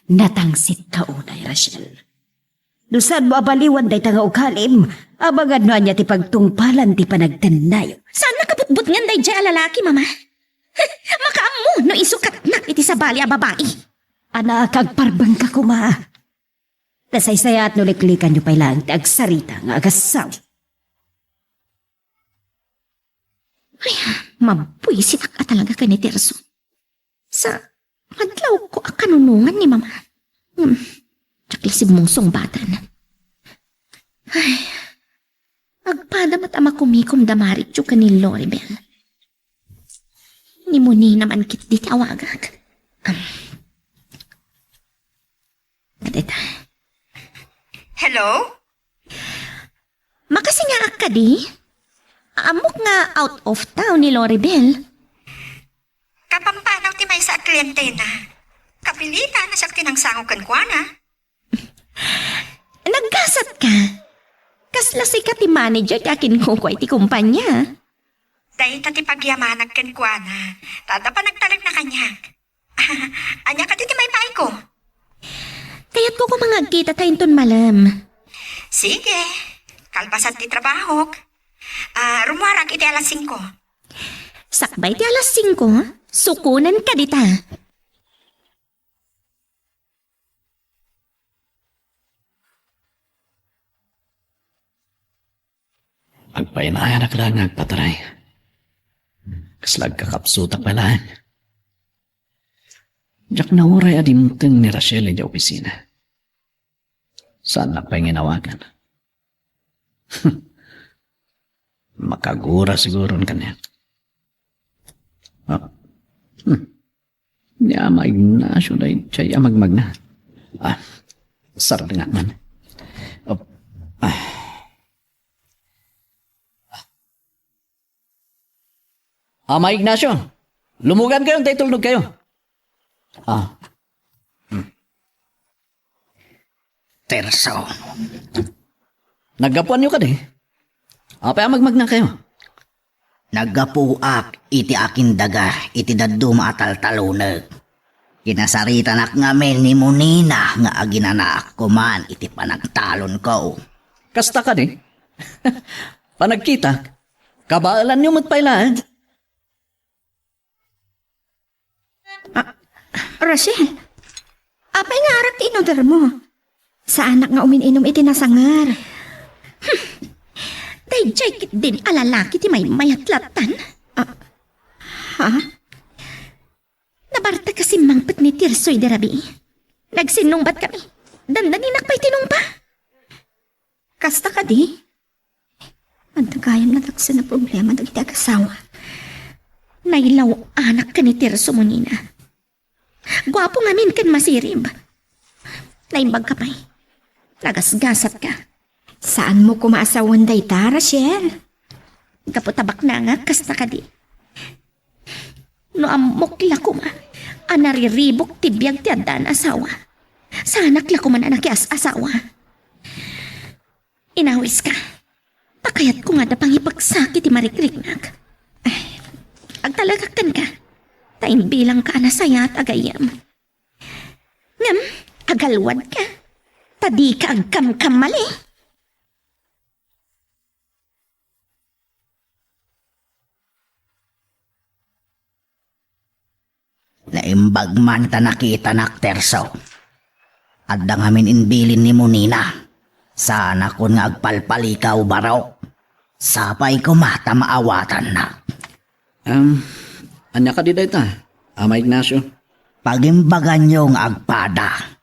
Natangsit ka unay, Rachel. Dusan mo abaliwan day tanga ukalim. Abagad no anya ti pagtungpalan ti panagtanayo. Saan nakaputbut nga day jay lalaki, mama? Makaamu no isukat nak iti sabali a babae. Anak agparbang ka kuma. Tasaysaya at nuliklikan nyo pa ilang ti agsarita nga agasaw. Mabwisit ka talaga ka ni Tirso. Sa madlaw ko ang kanunungan ni mama. Tsaklisib mong batan. Ay, agpadamat ama kumikom damarit yung kanil Loribel. Ni muni naman kit di tawagag. Kadeta. Hello? Makasingak ka di? Amok nga out of town ni Loribel. Kapampanaw ti may sa kliyente na. Kapilita na siya tinangsangokan ko na. Nagkasat ka. Kasla si ka ti manager yakin ko ko iti kumpanya. Dahil tati pagyamanag kan ko na. Tada pa nagtalag na kanya. Anya ka ti may paay ko. Kaya't ko kumangagkita tayo ton malam. Sige. Kalpasan ti trabaho. Rumarag iti alas 5. Sakbay ti alas 5, sukunan ka dita. Agpainaya na kailangan agpataray. Kaslag kakapsutak pala. Diyak na oray adimteng ni Rachel di opisina. Saan na pa ginawagan? Makagura siguro kanya. Di ama Ignacio dahil siya amagmag na. Sarap nga man. Ama Ignacio, lumugan kayo, tayo tulog kayo. Tirso, Naggapuan nyo ka di. Amagmag na kayo. naggapuak iti akin daga iti daddo maataltaluneg. Kinasarita nak ngamen ni Munina nga aginanak ko man iti panagtalon ko. Kasta ka di. Panagkita, kabaalan nyo matpailaan. Rachel, apay nga arak ti inodar mo. Sa anak nga umininom iti nasangar. Day jay kit din alalaki ti may mayatlatan. Ha? Nabarta kasi mangpet ni Tirsoy derabi. Nagsinungbat kami. Dandanin pa'y tinungpa. Kasta ka di? Ang tagayam na daksa na problema dagiti agasawa. Nailaw anak ka ni Tirso mo nina. Gwapo nga min kan masirib. Naimbag ka pa'y. Nagasgasat ka. Saan mo kumaasawan day ta, Rachel? Kaputabak na nga kasta ka di. No amok lakuma. Anariribok tibiyag ti adan asawa. Sa anak lakuman anak asawa. Inawis ka. Pakayat ko nga da pang ipagsakit ti marikriknak. Agtalagaktan ka. Tain bilang ka na saya at agayam. Ngam, agalwad ka. Tadi ka agkam-kam mali. Naimbag man ta nakita nak Tirso. Adda ngamin inbilin ni Munina. Sana kun nga agpalpalikaw barok. Sapay ko mata maawatan na. Anya ka di dayta, Ama Ignacio. Pagimbagan yung agpada.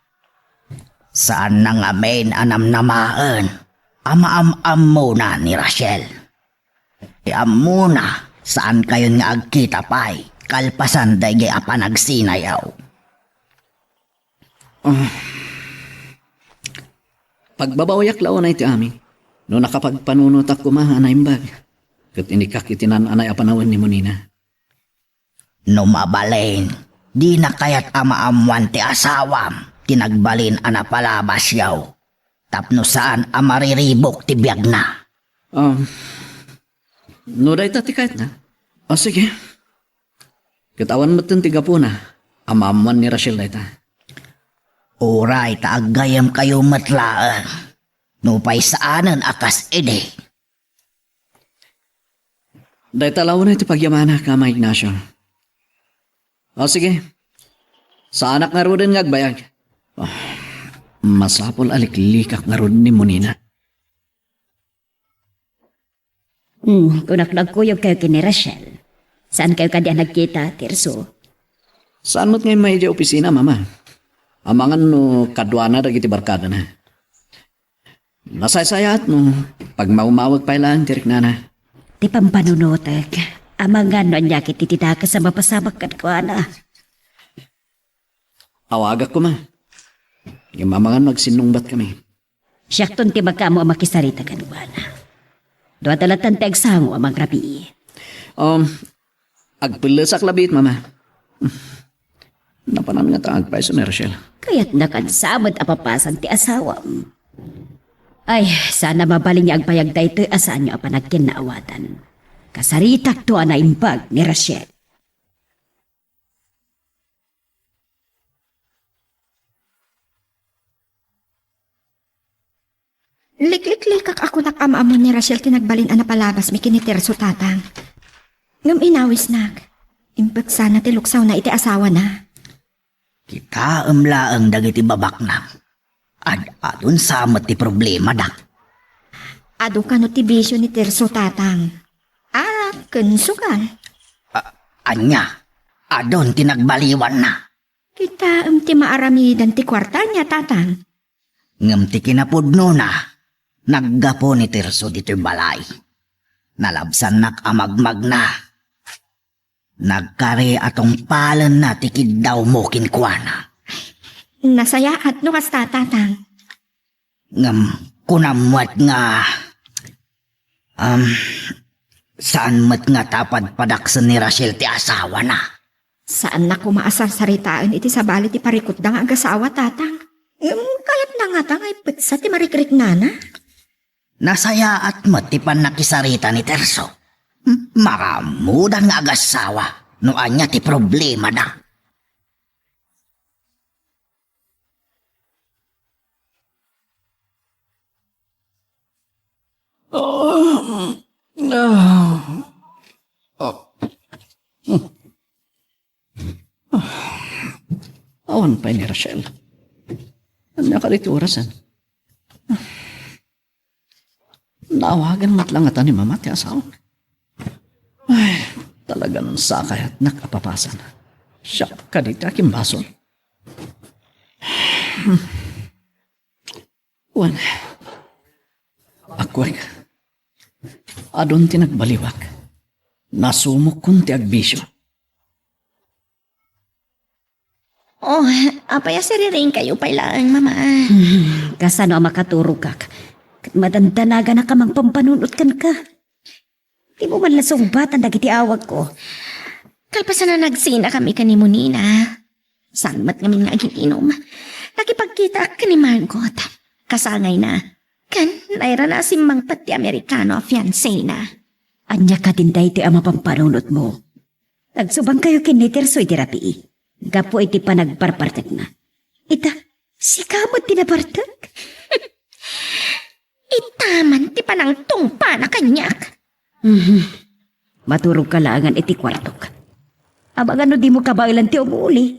Saan nang amen anam namaan, amaam-am muna ni Rachel. Amo na, saan kayon nga agkita pay? Kalpasan day gay apa nagsinayaw. Pagbabawayak lao na iti amin. No nakapagpanunot ako mahanay bag. Kat inikak itinan anay apanawan ni Monina. No mabalin, di na kayat amaamuan ti asawam, tinagbalin ana palabas yaw. Tapno saan amariribok ti biyag na. No day tati kahit na. O sige. Katawan mo tiga po na. Amamuan ni Rachel day ta. Uray taagayam kayo matlaan. No pay saanan akas ede. Day talaw na iti pagyamana ka, Ma Ignacio. O sige. Sa anak nga rin nga agbayag. Masapol aliklikak nga rin ni Monina. Kung nagkuyog kayo kini Rachel, saan kayo kadi nagkita, Tirso? Saan mo't ngayon may opisina, Mama? Amangan no kadwana dagiti barkada na. Nasaysayat no, pag maumawag pa ilang tirik na na. Ti pampanunotek, amangan no niya kititita ka sa mapasabak kat ko, ana. Awagak ko, Ma. Yung mamangan magsinungbat kami. Siyakton ti magkamo ang makisarita ka, ana. Doa talatan ti agsango amang rabi. Agpilisak labit, Mama. Napanan nga ta agpaiso ni Rachel. Kaya't nakansamad apapasan ti asawam. Ay, sana mabaling niya agpayag dayto asaan niyo apanagkin na awatan. Kasaritak to na impag ni Rachel. Liklik-likak ako nakamaamon ni Rachel tinagbalin ana palabas mi kiniterso tatang. Ngam inawis nak. Impag sana ti luksaw na iti asawa na. Kita laeng dagiti babak na. Adun samet ti problema dak. Ado ka no ti bisyo ni Terso tatang. Kensukan. Anya, adon tinagbaliwan na. Kita ti maaramidan ti kwarta niya tatang. Ngam ti kinapudno na. Naggapo ni Tirso dito'y balay. Nalabsan nak amagmag na. Nagkari atong palan na tikid daw mo kinkwana. Nasaya at no kas tatang. Ngam kunamwat nga. Saan mat nga tapad padaksan ni Rachel ti asawa na. Saan na kumaasar saritaan iti sabali ti parikot da nga agasawa tatang. Kayat na nga tang ay petsa ti marikrik nana. Nasaya at mat ti panakisarita ni Terso. Makamudan nga agasawa. No anya ti problema na. Awan pa ni Rachel. Ano ka dito orasan? Naawagan mo't lang ata ni Mama ti asawa. Ay, talagang sakay at nakapapasan. Siya ka dito aking bason. Wan. Akwag. Adon tinagbaliwak. Nasumok kong ti agbisyo. Oh, apaya sariring kayo pailaan, Mama. Kasano ang makaturo ka? Kat madandanaga na kamang pampanunot kan ka. Di mo man lasong batan dagiti awag ko. Kalpasan na nagsina kami kani Monina. Sanmat kami nga agininom. Nakipagkita kani Margot. Kasangay na. Kan, naira na si Mang Pati Amerikano fiancé na. Anya ka din dahi ti ama pampanunot mo. Nagsubang kayo kiniterso iti rapi. Gapo iti panagparpartek na. Ita, si kamot tinapartek? Itaman ti panang tungpa na kanyak. Maturog ka laangan iti kwartok. Abang ano di mo kabailan ti umuuli.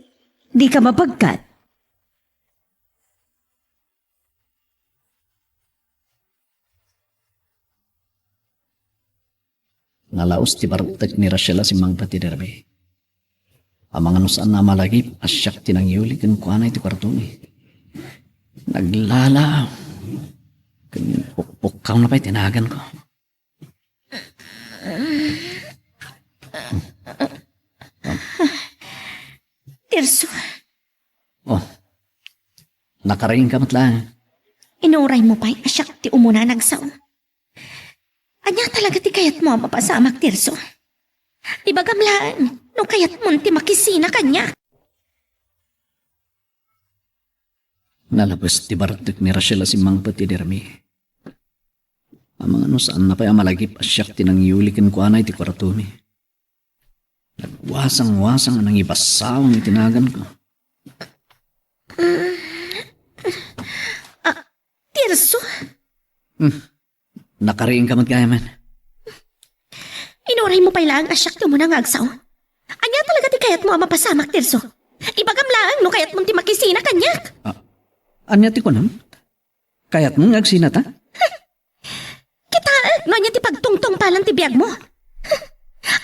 Di ka mapagkat. Nalaos ti bartek ni Rachel si Mang Pati derbe. Amang ano saan na malagip, asyak tinangyuli kan kuanay ti kwartuni. Naglala. Kan pukpukaw na pa'y tinagan ko. Tirso, Oh, nakaring ka matlang. inuray mo pa'y asyak ti umuna nagsaw. Anya talaga ti kayat mo ang mapasamak, Tirso. Ibagamlaan, no kayat mo ti makisina kanya. Nalabas ti Bartek ni Rachel si Mang Pati Dermi. Amang ano saan na pa'y amalagip asyak tinang yulikin ko anay ti kwaratumi. Nagwasang-wasang anang ibasawang itinagan ko. Tirso, Nakariing ka mat kaya man. inuray mo pa'y lang asyak ti umuna ngagsaw. Anya talaga ti kayat mo ang mapasamak, Tirso. Ibagamlaan, no kayat mo ti makisina kanya. Anya ti ko nam? Kayat mong agsinata? Kita, no anya ti pagtungtong palang ti biyag mo.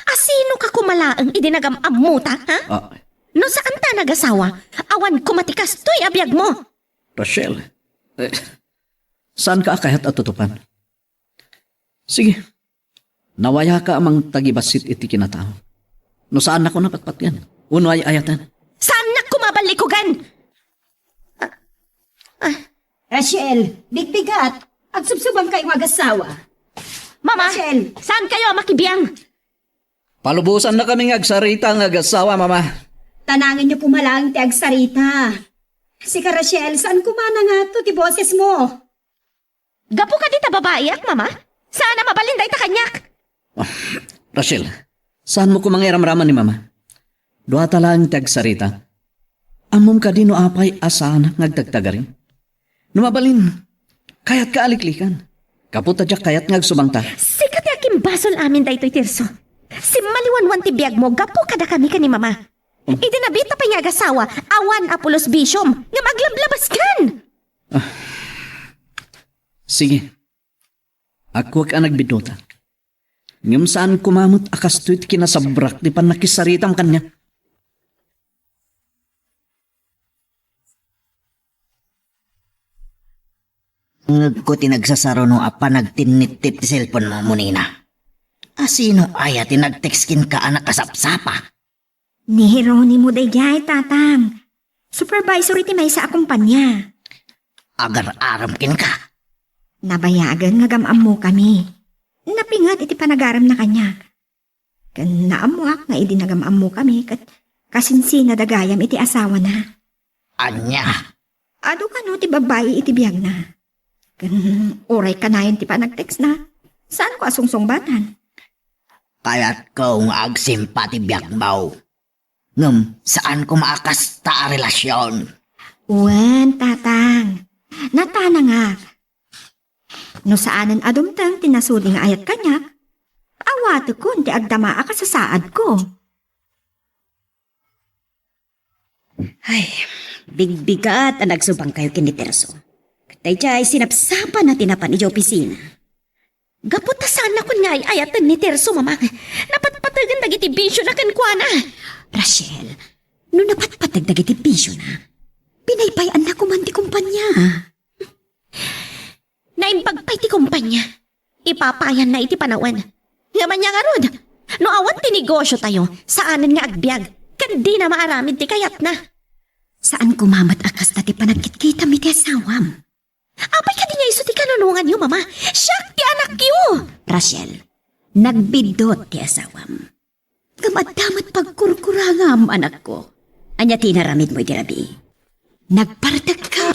Asino ka kumalaang idinagam amuta, ha? No saan ta nagasawa? Awan kumatikas to'y abiyag mo. Rachel, saan ka kayat at tutupan? Sige, nawaya ka amang tagibasit iti kinatao. No saan ako napatpat yan? Uno ay ayatan. Saan na kumabalikugan? Rachel, bigbigat. At subsubang kayo mag-asawa. Mama, Rachel. saan kayo makibiyang? Palubusan na kaming agsarita ng agasawa, mama. Tanangin niyo pumalang ti agsarita. Si ka Rachel, saan kumana nga to ti boses mo? Gapo ka dita babayak, mama? Saan na mabalinday ta kanyak? Rachel, saan mo kumangiram-raman ni mama? Doa talang ti agsarita. Amom ka di no apay asana ngagtagtagarin. Numabalin, kayat ka aliklikan. Kaputa dyak kayat ngagsubangta. Sikat yakin basol amin daytoy, Tirso. Si maliwanwan ti biyag mo, gapo kada kami ka ni mama. Idinabita pa niya agasawa, awan apulos bisyom, nga maglablabas kan. Sige. Ako ka nagbinuta. Ngam saan kumamot akas tuit kinasabrak di pa nakisaritam kanya. Ngag ko tinagsasaro no apa nagtinitip ti cellphone mo munina. Asino aya tinagtextkin ka anak kasapsapa? Ni Jeronimo day jay, tatang. Supervisor iti may sa akumpanya. Agar-aramkin ka. Nabayagan nga gamam mo kami. Napingat iti panagaram na kanya. Kan naamuak nga iti nagamam mo kami kat kasinsi na dagayam iti asawa na. Anya, Ado ka no ti babae iti biyag na. Kan oray ka na yun ti pa nag-text na. Saan ko asungsong batan? kaya't ko nga agsimpati biyagbaw. Ngam, saan ko maakas ta a relasyon? Wen, tatang. Natana nga. No saanan adumtang tinasudi nga ayat kanya, awato ko ti agdamaa ka sa saad ko. Ay, bigbigat ang nagsubang kayo kiniterso. Katay jay sinapsapan na tinapan iti opisina. Gaputa saan na kun nga ay ayatan ni Terso, mama. Napatpatagan dagiti bisyo na kankwana. Rachel, no napatpatag dagiti bisyo na, pinaypayan na kumanti kumpanya. Naimbagpay ti kumpanya. Ipapayan na iti panawan. Ngaman niya nga rod. No awan ti negosyo tayo, saanan nga agbyag. Kandi na maaramid ti kayat na. Saan kumamat akas na ti panagkitkita mi ti asawam? Apay ka di niya iso ti kanunungan niyo, mama. Siyak ti anak niyo. Rachel, nagbidot ti asawam. Gamadamat pagkurkurangam anak ko. Anya tinaramid mo iti rabi. Nagpartag ka.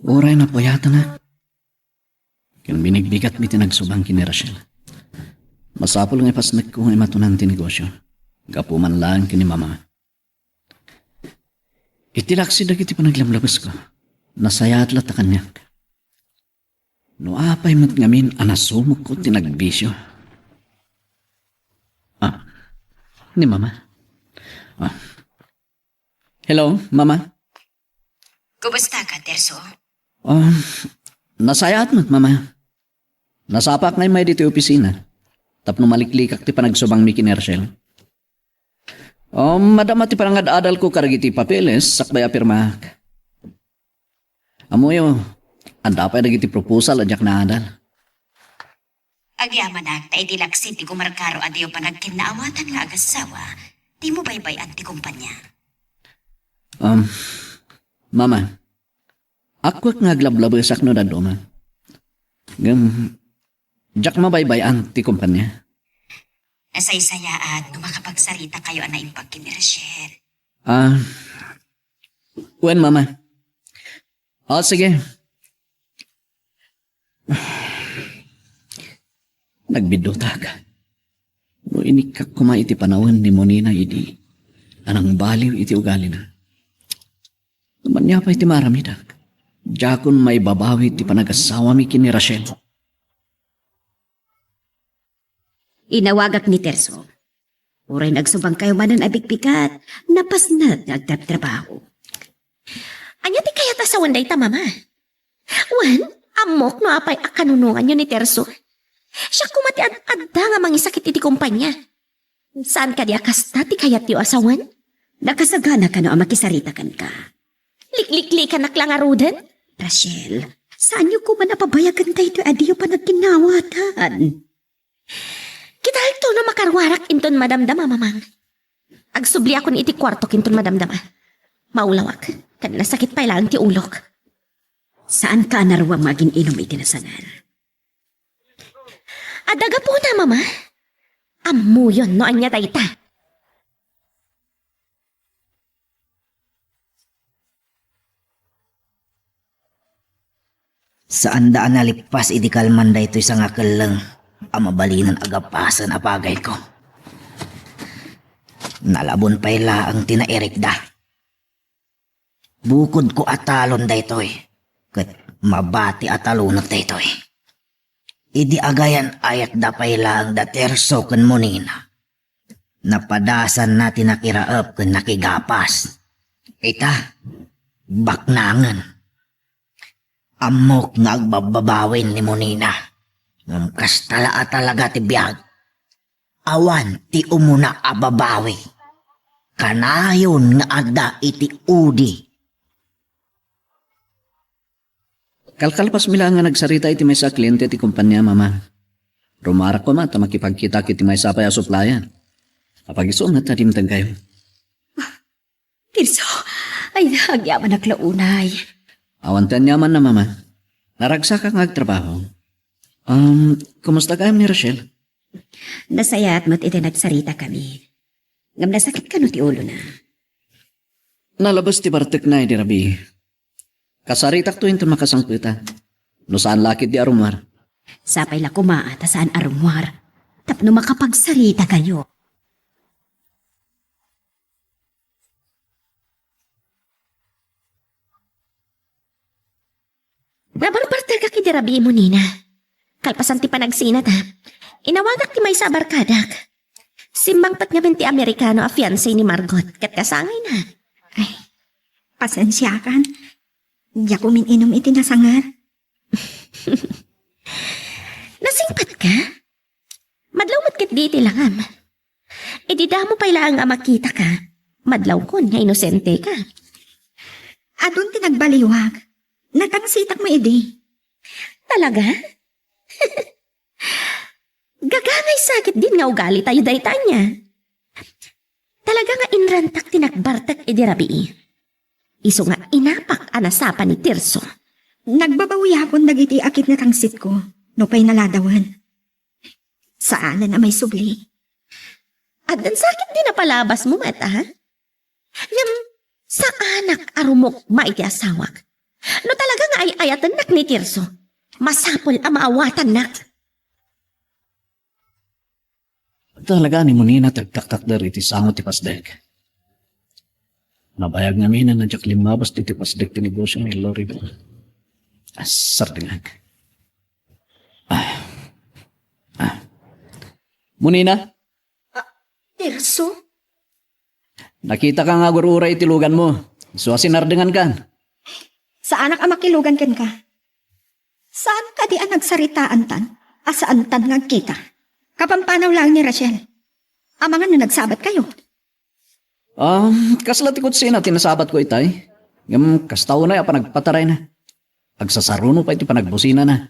Oray na po yata na. Kung binigbigat mi tinagsubang kini Rachel. Masapol nga ipasnak ko nga matunan ti negosyo. Gapuman lang kini mama. Itilaksi dagiti panaglamlabas ko. Nasaya at lata kanya. No apay mat ngamin anasumok ko tinagbisyo. Ni mama. Hello, mama. Kumusta ka, Terso? Nasaya at mat mama. Nasapak na may dito opisina. Tapno maliklikak ti panagsubang mi kini Rachel. Madama ti parangad-adal ko karagiti papeles sakbay apirma. Amoyo, anda pa dagiti proposal adyak na adal. Agyaman ak, ta idilaksit ti kumarkaro adiyo pa nagkinaawatan nga agasawa, di mo baybay at ti kumpanya. Mama, ako nga aglablabesak no na doma. Jak mabaybayan ti kumpanya. Nasaysaya at numakapagsarita kayo na impagkin ni Rachel. Wen, mama. Sige. Nagbidota ka. No inikak kuma iti panahon ni Monina idi. Anang baliw iti ugali na. Naman niya pa iti maramidak. Jakon may babawi iti panagasawa mi kini Rachel. Inawagak ni Terso. Uray nagsubang kayo manan abigbigat, napasnat nagtrabaho. Anya ti kaya ta sa wanday ta, mama? Wan, amok no apay akanunungan yun ni Terso. Siya kumati adda nga mangisakit iti kumpanya. Saan ka di akasta ti kayat ti asawan? Nakasagana ka no ang makisaritakan ka. Likliklikan naklang arudan? Rachel, saan niyo ko man napabayagan tayo ito adiyo pa nagkinawatan? Kita ito na makarwarak inton madamdama, mamang. Agsubli ako ni iti kwarto kinton madamdama. Maulawak, kanila sakit pa ilang ti ulok. Saan ka naruwang maging inom itinasanan? Adaga po na, mama. Amu yun no anya tayta. Saan daan nalipas iti kalman da ito isang akalang amabalinan agapasan apagay ko. Nalabon pa ila ang tinairik da. Bukod ko atalon da ito'y. Kat mabati atalunot da ito'y. Idi agayan ayat da pa ila ang da Terso kan Monina. Napadasan na tinakiraap kan nakigapas. Ita, baknangan. Amok nga agbababawin ni Monina. Ngam kastala talaga ti biyag. Awan ti umuna ababawi. Kanayon nga adda iti udi. Kalkalpas mila nga nagsarita iti may sa kliyente ti kumpanya, mama. Rumarak ko mata makipagkita kiti may sapay a suplayan. Kapag iso nga tadimtag kayo. Tirso, ay nagyaman naklaunay. Awantan yaman na, mama. Naragsa ka nga agtrabaho. Kumusta kayo ni Rachel? Nasaya at mo't iti nagsarita kami. Ngam nasakit ka no ti ulo na. Nalabas ti bartek na di rabi. Kasaritak to into makasangputa. No saan lakit di arumar. Sapay la kumaat saan arumwar. Tapno makapagsarita kayo. Nabarbartal ka kidirabi mo, Nina. Kalpasan ti panagsinat, ha? Inawagak ti may sa barkadak. Simbang pat nga ti Amerikano a fiancé ni Margot, kat kasangay na. Ay, pasensya kan. Di ako mininom iti nasangar. Nasingpat ka? Madlaw matkit di iti langam. E di damo pa ilang nga makita ka. Madlaw kon nga inosente ka. Adun tinagbaliwag. Natangsitak mo idi. Talaga? Gagangay sakit din nga ugali tayo daytan niya. Talaga nga inrantak tinagbartak idirabi. Iso nga inapak anasapan ni Tirso. Nagbabawi akong nagiti akit na tangsit ko. No pa'y naladawan. Saan na may subli? At dan sakit din na palabas mo, mata, ha? Ngam, sa anak arumok maiti asawak. No talaga nga ay ayatan nak ni Tirso. Masapol ang maawatan nak. Talaga ni Monina tagtaktak dari iti sangot ti pasdek. Nabayag namin na nadyak limabas ti pasdek ti negosyo ni Lori. Asar dingag. Monina, Tirso? nakita ka nga gurura itilugan mo. So sinardengan ka. Saan ang makilugan ken ka? Saan ka di ang nagsaritaan tan? Asaan tan nga kita? Kapampanaw lang ni Rachel. Amangan na nagsabat kayo. Kaslatikot sina tinasabat ko itay. Ngam kastaw na pa nagpataray na. Agsasaruno pa iti panagbusina na.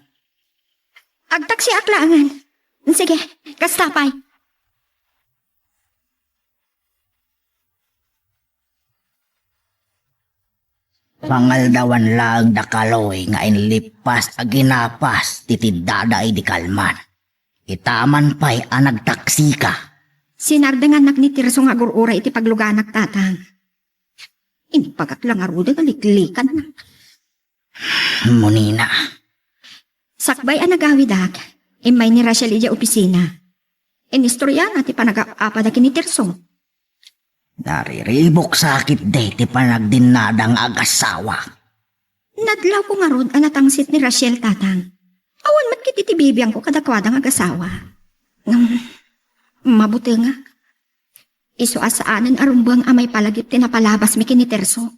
Agtak si aklangan. Sige, kastapay. Pangaldawan lang da kaloy nga inlipas aginapas titidada di kalman. Itaman pa'y anag taksi ka. Sinardangan nak ni Tirso nga gurura iti pagluganak tatang. Inpagat lang aruda nga liklikan na. Munina, Sakbay ang nagawid ak, imay ni Rachel ija opisina. Inistorya na ti panag-aapa da kini Tirso. nariribok sakit de ti panagdinadang agasawa. Nadlaw ko nga rod ang natangsit ni Rachel tatang. Awan mat kiti tibibiyang ko kadakwadang agasawa. Mabuti nga. Iso asaanan arumbang amay palagip tinapalabas mi kini Tirso.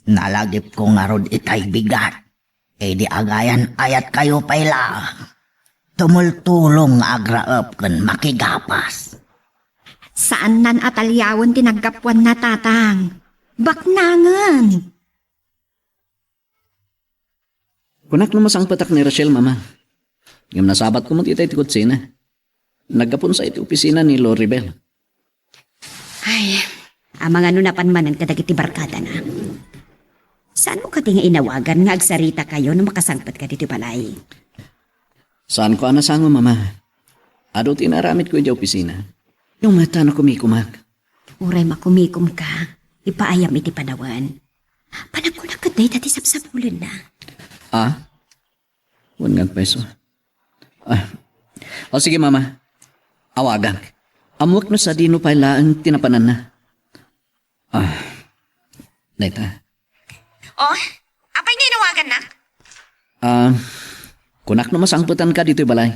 Nalagip ko nga rod itay bigat. E di agayan ayat kayo payla. Tumultulong nga agraap kan makigapas. Saan nan atalyawon tinaggapuan na tatang? Baknangan. Kunak naman sang patak ni Rachel, mama. Yung nasabat ko mo titay ti kutsina. Nagkapon sa iti opisina ni Loribel. Ay, amang ano napanmanan kadagiti barkada na. Saan mo kati nga inawagan nga agsarita kayo nung makasangpat ka dito balay? Saan ko anasango, mama? Ado tinaramit ko yung opisina. Yung mata na kumikumak. Uray makumikom ka, ipaayam iti panawan. Panagkunak ka day dati sapsapulan na. Ah? 100 peso. O sige, mama. Awagan. Amuak na sa dino pala ang tinapanan na. Neta. Oh, apay ninawagan na? Kunak na masangputan ka dito balay.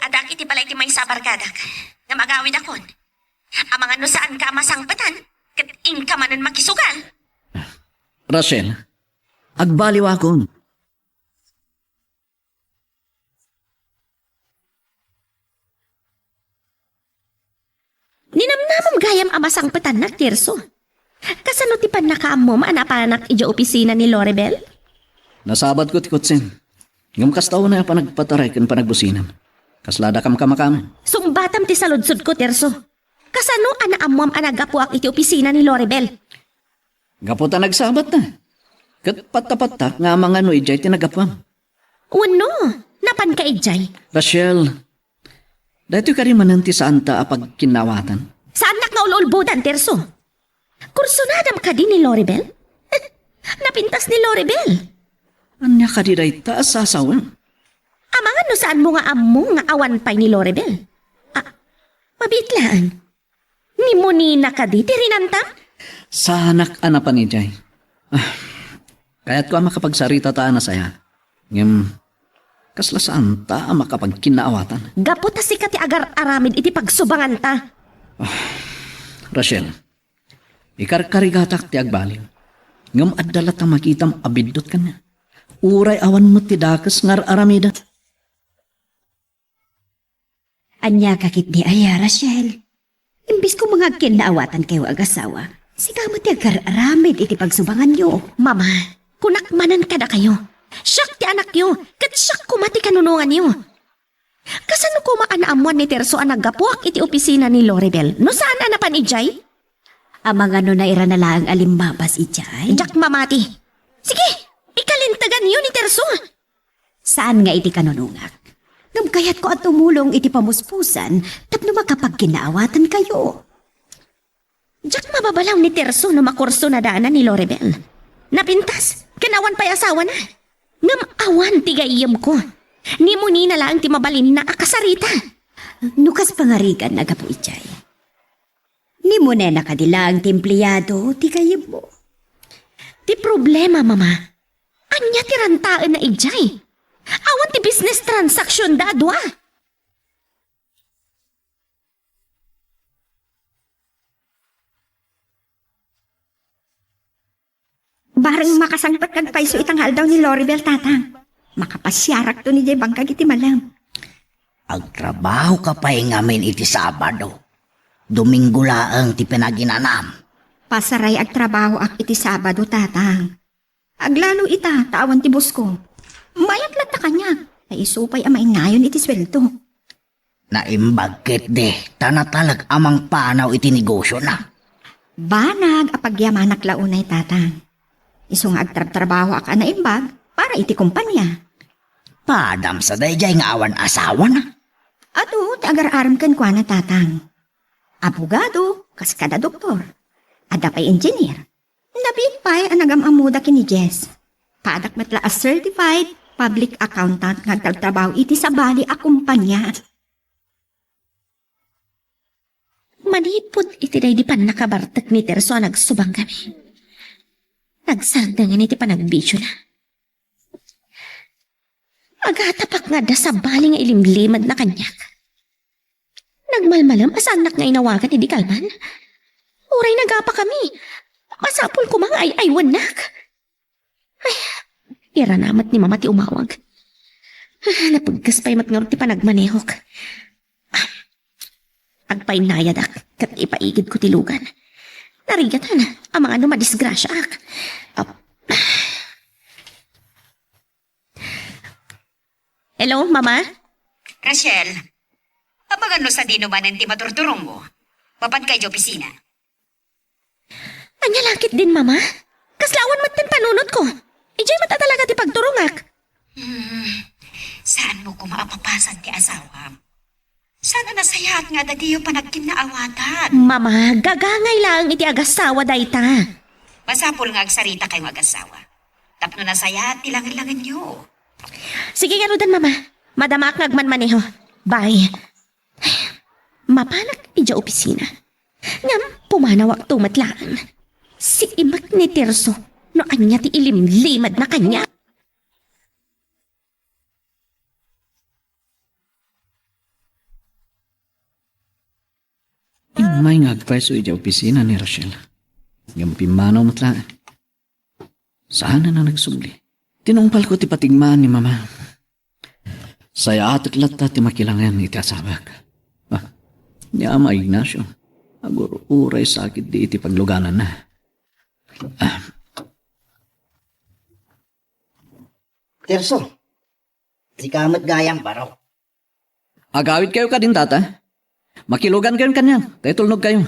Adak iti balay ti may sabarkadak. Nga magawid akon. Ang mga no saan ka masangpatan. Kat in ka manan makisugal. Rachel, agbaliw ako. Ninamnamam gayam amasang petan na Tirso. Kasano ti pan nakaamom anapanak ija opisina ni Loribel? Nasabat ko ti kutsin. Ngam kastaw na yung panagpataray kan panagbusinan. Kaslada kam kamakam. Sumbatam ti saludsod ko Tirso. Kasano anaamom anagapuak iti opisina ni Loribel? Gaputa nagsabat na. Kat patapatak nga mga no ijay tinagapam. Uno, napan ka ijay. Rachel, dahito ka rin mananti sa anta apag kinawatan. Saan nak na ululbudan Tirso? Kursunadam ka din ni Loribel? Napintas ni Loribel. Anya ka di day taas sasawan. Amangan no saan mo nga ammo nga awan pay ni Loribel? Mabitlaan. Ni Monina ka di tirinantam? Sanak anapan ni Jay. Kaya't ko ang makapagsarita taan na saya. Ngem, kasla saan ta ang makapagkinaawatan. Gapot ta si kati agar aramid iti pagsubangan ta. Rachel, ikarkarigatak ti agbaliw. Ngem adala ta makitam abidot ka na. Uray awan mo ti dakas ngar aramida. Anya kakit di aya, Rachel. Imbis ko mga kinaawatan kayo agasawa, sigamot ti agar-aramid iti pagsubangan nyo. Mama, kunakmanan ka na kayo. Siyak ti anak yo, kat siyak kumati kanunungan yo. Kasano ko maanaamuan ni Tirso ang naggapuak iti opisina ni Loribel? No saan anapan ijay? Amang ano na ira na lang alimbabas ijay? Jak mamati. Sige, ikalintagan yo ni Tirso. Saan nga iti kanunungak? Ngam kayat ko at tumulong iti pamuspusan, tapno makapagkinaawatan kayo. Jak mababalaw ni Tirso na makurso na daanan ni Loribel. Napintas, kanawan pa'y asawa na. Ngam awan tigayam ko. Ni mo ni na lang ti mabalin na akasarita. Nukas pangarigan na gapo ijay. Ni mo na nakadilang timpliyado, ti kayib mo. Ti problema, mama. Anya ti rantaan na ijay. Awan ti business transaction dadwa. Barang makasangpat kag paiso itanghal daw ni Loribel tatang. Makapasyarak to ni Jay Bangkag iti malam. Agtrabaho ka pa'y ngamin iti Sabado. Domingo laang ti pinaginanam. Pasaray ag trabaho ak iti Sabado tatang. Aglalo ita, tawan ti bus ko. Mayat lata kanya. Ay isupay amay ngayon iti sweldo. Naimbagkit de, tanatalag amang panaw iti negosyo na. Banag apagyamanak launay tatang. Iso nga agtrabaho ak naimbag para iti kumpanya. Padam sa dayjay nga awan asawa na. Ato, agar-aram kan kwa na tatang. Abogado, kas kada doktor. Ada pa'y engineer. Nabit pa'y anagamamuda kini Jess. Padak matla a certified public accountant nga agtrabaho iti sa bali a kumpanya. Manipod iti day di pan nakabartak ni Terso nagsubang kami. Nagsardangan iti panagbisyo na. Agatapak nga da sa bali nga ilimlimad na kanyak. Nagmalmalam as anak nga inawagan ni di kalman. Uray nagapa kami. Masapul ko mga ay-aywan nak. Ay, ira namat ni mama ti umawag. Napagkas pa'y matngarot ti panagmanehok. Agpainayadak kat ipaigid ko tilugan. Narigatan ang mga madisgrasya ak. Hello, mama? Rachel, abang ano sa dino man ang ti maturturong mo? Papan kayo opisina. Anya lakit din, mama? Kaslawan mat din panunod ko. Ijay mata talaga ti pagturungak. Saan mo ko maapapasan ti asawa? Sana nasayaat nga dadiyo panagkim na awatan. Mama, gagangay lang iti agasawa dayta. Masapul nga agsarita kayo mag-asawa. Tapno nasayaat tilangin-langin nyo. Sige nga rodan, mama. Madamak nagmanmaneho. Bye. Mapanak ija opisina. Ngam, pumanawak tumatlaan. Si Imak ni Tirso, no anya ti ilimlimad na kanya. May nga advice iti opisina ni Rachel. Yung pimanaw matla. Saan na nagsubli? Tinungpal ko ti patigmaan ni mama. Saya atik lata ti makilangan iti asabak. Ni Ama Ignacio. Aguro uray sakit di iti pagluganan na. Terso, si kamat gayang baraw. Agawid kayo ka din tata. Makilugan kayo kanya. Tayo tulnog kayo.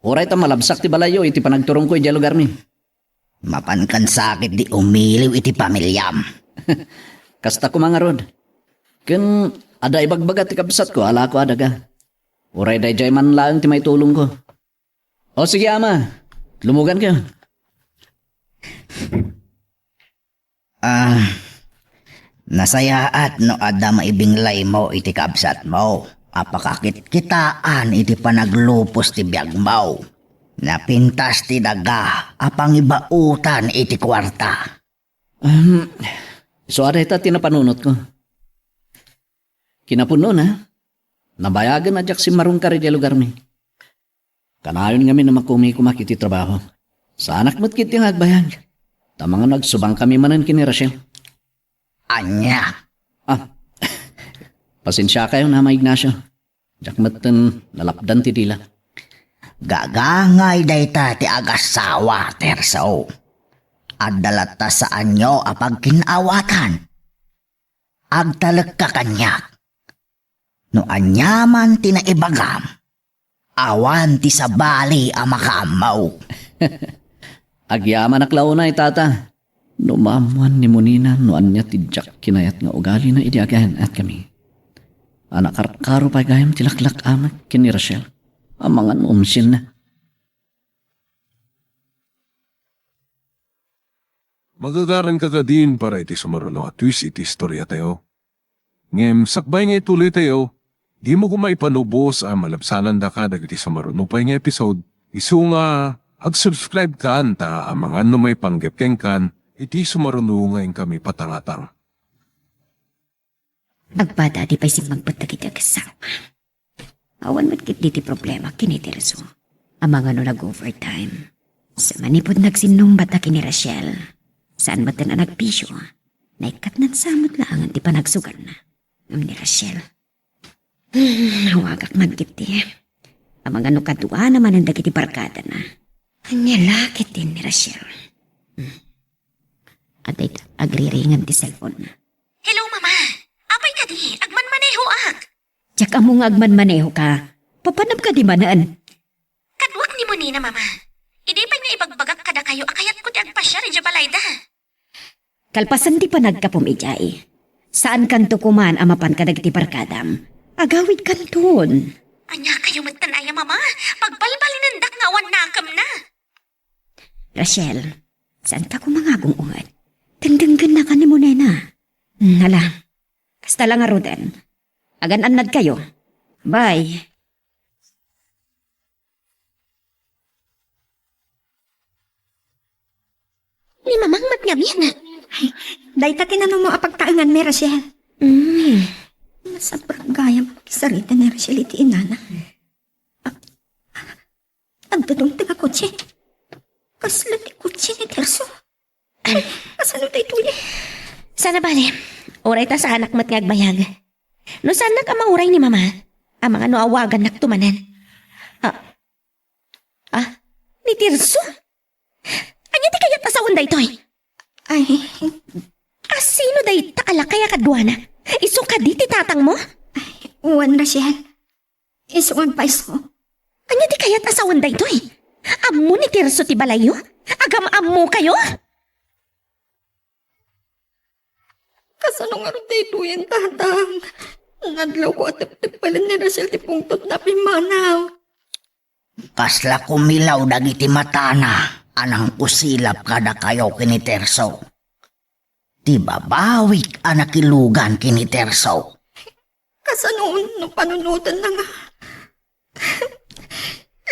Uray ta malabsak ti balayo iti panagturong ko iti lugar mi. Mapankan sakit di umiliw iti pamilyam. Kasta ko mga rod. Ken ada ibagbaga ti kabsat ko, ala ko adaga. Uray dayjay man lang ti may tulong ko. O sige ama, lumugan kayo. Nasayaat no ada maibinglay mo iti kabsat mo. Apakakit kitaan iti panaglupos ti biyag mo. Napintas ti daga, apang ibautan iti kwarta. So ada ita tinapanunot ko. Kinapuno na. Nabayagan na jak si marong kari di lugar mi. Kanayon kami na makumi-kumak iti trabaho. Sa anak mo't kiti nga agbayag. Tamang nagsubang kami manan kini Rachel. Anya. Pasensya kayo na Ignacio. Jak matan nalapdan ti dila. Gagangay dayta ti agasawa, Terso. Adalata sa anyo apag kinawatan. Agtalag ka kanyak. No anyaman ti naibagam. Awan ti sabali amakamaw. Agyaman aklaunay tata. Numamuan ni Munina no anya ti jak kinayat nga ugali na idiagahan at kami. Anak karo pa gayam tilaklak amak kini Rachel. Amangan umsin na. Magagaran ka din para iti sumaruno at twist iti istorya tayo. Ngem, sakbay nga ituloy tayo, di mo kumaipanubos ang malabsanan da ka dagiti sumaruno pa nga episode. Isu nga, ag-subscribe ka anta ang mga may panggap kan, iti sumaruno ngayon kami patangatang. Agpada di pa isip magpatagit agasawa. Awan matkit di ti problema kiniterso. Amang ano nag-overtime. Sa manipod nagsinong bata kini Rachel. Saan ba na nagpisyo? Naikat ng samot lang di pa nagsugar na. Ni Rachel. Nawagak magkiti. Amang ano kadua naman ang dagiti barkada na. Anya lakit din ni Rachel. At ay agriringan ti cellphone na. Hello, mama. Apay ka di. Agman maneho ak. Tsak among agman-maneho ka. Papanap ka di manan. Kadwak ni mo nina, mama. Hindi pa nga ibagbagak kada kayo, akayat ko ti agpasya rin balayda. Kalpasan di pa nagkapumijay. Saan kanto kuman amapan ka dagiti barkadam? Agawid kanton. Anya kayo matanaya, mama. Pagbalbalinandak nga awan nakam na. Rachel, saan ka kumangagong ungad? Tandanggan na ka ni mo, nena. Nala, kasta lang nga Roden. Agan-anad kayo. Bye. Ni mamang matngabyan. Day ta tinanong mo apagtaangan mi, Rachel. Masabrak gayam kisarita ni Rachel iti inana. Agdadong taga kotse. Kasla ti kotse ni Terso. Kasano tayo tuloy? Sana bali, oray ta sa anak mat ngagbayag. No saan nakamauray ni mama? Ang mga no awagan naktumanan. Ni Tirso? Anya ti kayat asawan da itoy? Ay, Sino day takala kaya kadwana? Iso ka di ti tatang mo? uwan, Rachel. Isuan pa iso. Anya ti kayat asawan da itoy? Ammo ni Tirso ti balayo? Agam ammo kayo? Kasano nga rin tayo tuyan, tatang? Nadlaw ko at tip pala ni Rachel ti pungtot na pimanaw. Kasla kumilaw dagiti matana, anang kusilap kada kayo kini Terso. Di babawik anak ilugan kini Terso. Kasanoon no panunutan na nga.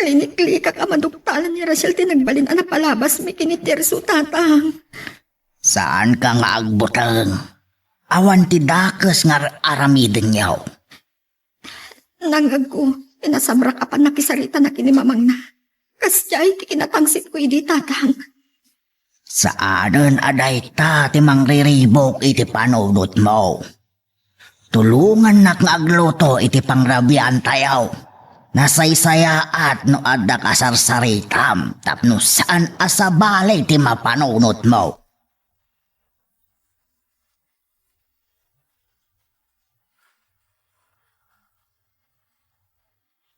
Linik-lika ka maduktalan ni Rachel tinagbalin na palabas mi kini Terso, tatang. Saan ka nga agbutang? Awan ti dakes nga aramiden yaw. Nangag ko, inasabra ka pa nakisarita na kinimamang na. Kasyay, kinatangsit ko idi, tatang. Saanen aday ta ti mangriribok iti panunot mo. Tulungan nak nga agluto iti pangrabian tayaw. Nasaysaya at no adda kasarsaritam tapno saan asabali ti mapanunot mo.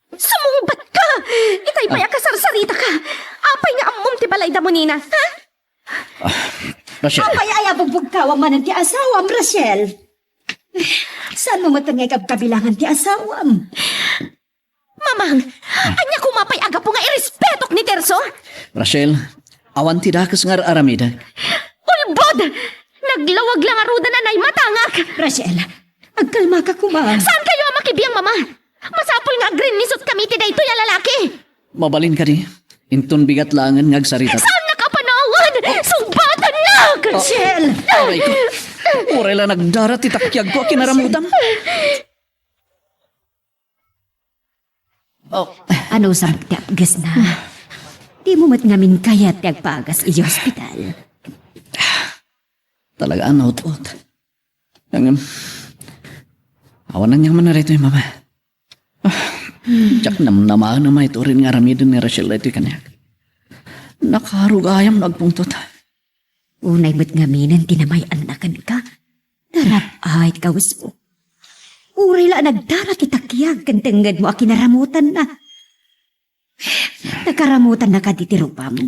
Sumungbat ka! Itay paya kasarsarita ka! Apay nga ammom ti balayda mo nina, ha? Rachel, Apay ay abugbog ka manan ti asawam, Rachel. Saan mo matangay kabilangan ti asawam? Mamang, anya kumapay aga po nga irespetok ni Terso? Rachel, awan ti dakes nga aramida. Ulbod! Naglawag lang aruda na nay matangak! Rachel, agkalma ka kumang. Saan kayo ang makibiyang, mama? Masapol nga green nisot kami ti daytoy a lalaki! Mabalin ka di. Inton bigat langan nga agsarita. Saan nakapanawan? Sumbatan na! Rachel! Aray ko. Uray lang nagdarat itakyag ko kinaramutan. Oh, Ano sa magtiapgas na? Di mo matngamin kaya tiagpagas iji hospital. talaga anaut-ut. Awan na niyang manarito yung mama. Tsak namnamaan na may turin nga ramidin ni Rachel ito kanyak. Nakarugayam nagpungtot. Unay mo't ngaminan tinamay anakan ka. Narap ay kawas mo. Uray la nagdara kitakyag kantengad mo akinaramutan na. Nakaramutan na kaditirupa mo.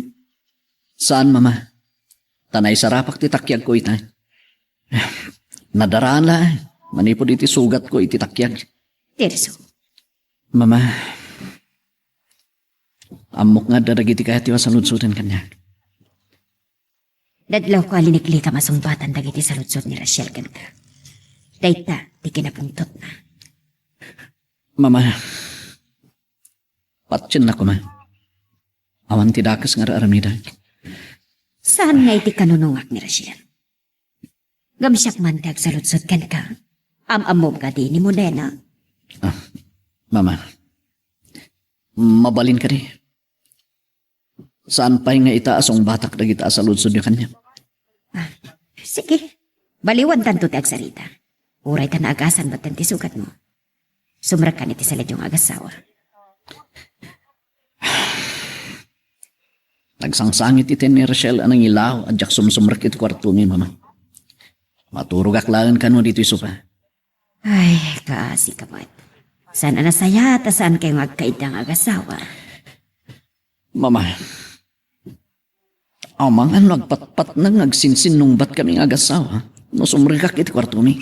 Saan mama? Tanay sarapak titakyag ko itay. Nadaraan la. Manipod iti sugat ko iti takyag. Terso, Mama. Amok nga daragiti kaya tiwa sa ludsudan kanya. dadlaw ko alinikli ka masumbatan dagiti sa lutsot ni Rachel kan ka. Dayta, di kinapungtot na. Mama. Patsin na ko ma. Awan ti dakas nga aramida. Saan nga iti kanunungak ni Rachel? Gamsyak man tag sa lutsot kan ka. Am-amom ka di ni mo nena. Mama. Mabalin ka di. Saan pa nga itaasong batak na kita sa lutsod niya kanya? Sige, baliwan tanto ti agsarita. Uray ta na agasan ba't ti sugat mo? Sumrak ka niti salad yung agasawa. Nagsangsangit iti ni Rachel anang ilaw at jak sumsumrak iti kwarto ni mama. Maturog aklangan ka no dito isupa. Ay, kaasi ka ba't. Saan na saya, ta saan kayo agkaitang agasawa? Mama, amang ano nagpatpat nang nagsinsin nung bat kaming agasawa. No sumrikak iti kwarto mi.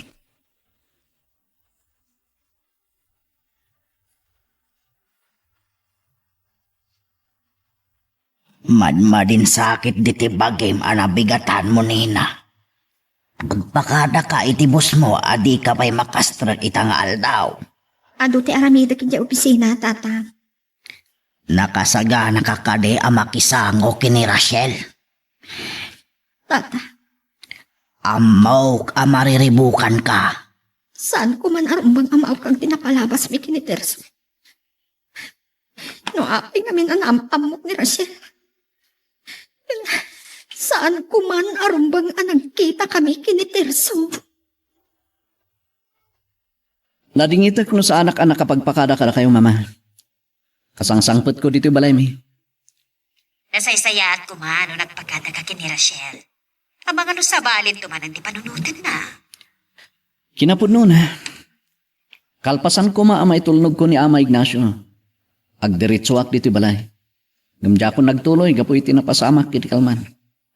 Madmadin sakit diti bagim anabigatan mo nina. Pagpakada ka itibos mo, adi ka pa'y makastrat itang aldaw. Ado ti aramida kinja opisina, tata. Nakasaga nakakade amakisango kini Rachel. Tata, Amaw amariribukan ka. saan ko man arumbang amaw kang tinapalabas mi kiniterso. No api ngamin amok ni Rachel. Saan ko man arumbang anagkita kami kiniterso. Nadingitak no sa anak-anak kapag pakada ka na kayo, mama. Kasangsangpot ko dito balay mi. Nasaysaya at kumano nagpagkada ka kini Rachel. Abang ano sa balin tumanan di panunutan na. Kinapudno na. Kalpasan ko ama itulnog ko ni Ama Ignacio. Agdiritsuak dito balay. Gamdya ko nagtuloy, gapoy tinapasamak kiti kalman.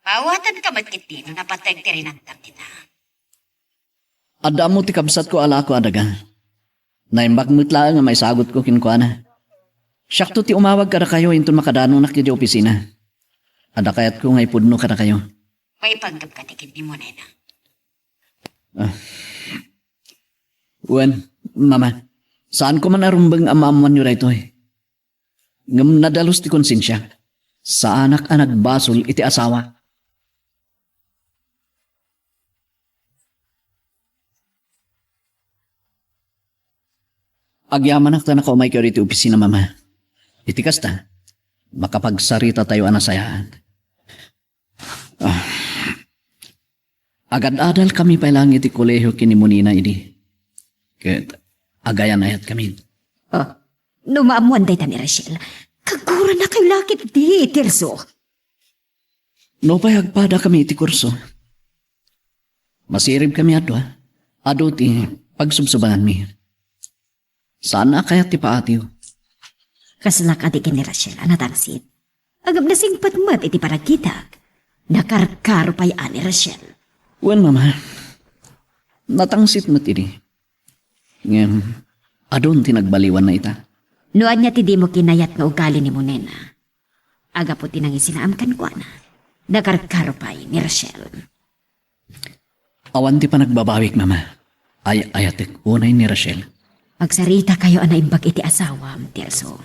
Mawatan ka matkiti no napatag ti rin ang tamtina. Ada mo ti kabsat ko ala ko adaga. Naimbak mutla nga may sagot ko kinkuana. Syakto ti umawag kada kayo inton makadano na kiti opisina. Ada kayat ko nga ipudno kada kayo. May panggap ka tikid ni mo, nena. Uwan, mama, saan ko man arumbang amaman nyo rito eh. Ngam nadalos ti konsensya. Sa anak-anak basol iti asawa. Agyaman ak ta na kaumay kayo rito opisina, mama. Iti kasta, makapagsarita tayo anasayaan. Agad-adal kami pa lang iti kolehiyo kinimunina ini. Ket agayan ayat kami. Numaamuan day ta ni Rachel. Kagura na kayo lakit di, Tirso. No payagpada kami iti kurso. Masirib kami adwa. Ado ti pagsubsubanan mi. Sana kaya ti paatiw. Kaslak ati ni Rachel, anatangsit. Agam na singpat mat iti paragitak. Nakarkaro pa'y ani Rachel. Wen mama, natangsit mo tini. Ngayon, adon tinagbaliwan na ita. Noan niya ti di mo kinayat nga ugali ni mo, nena. Aga po tinang isinaamkan ko na. Nakarkaro pa'y ni Rachel. Awan ti pa nagbabawik, mama. Ayatek unay ni Rachel. Agsarita kayo anay imbag iti asawa, Tirso.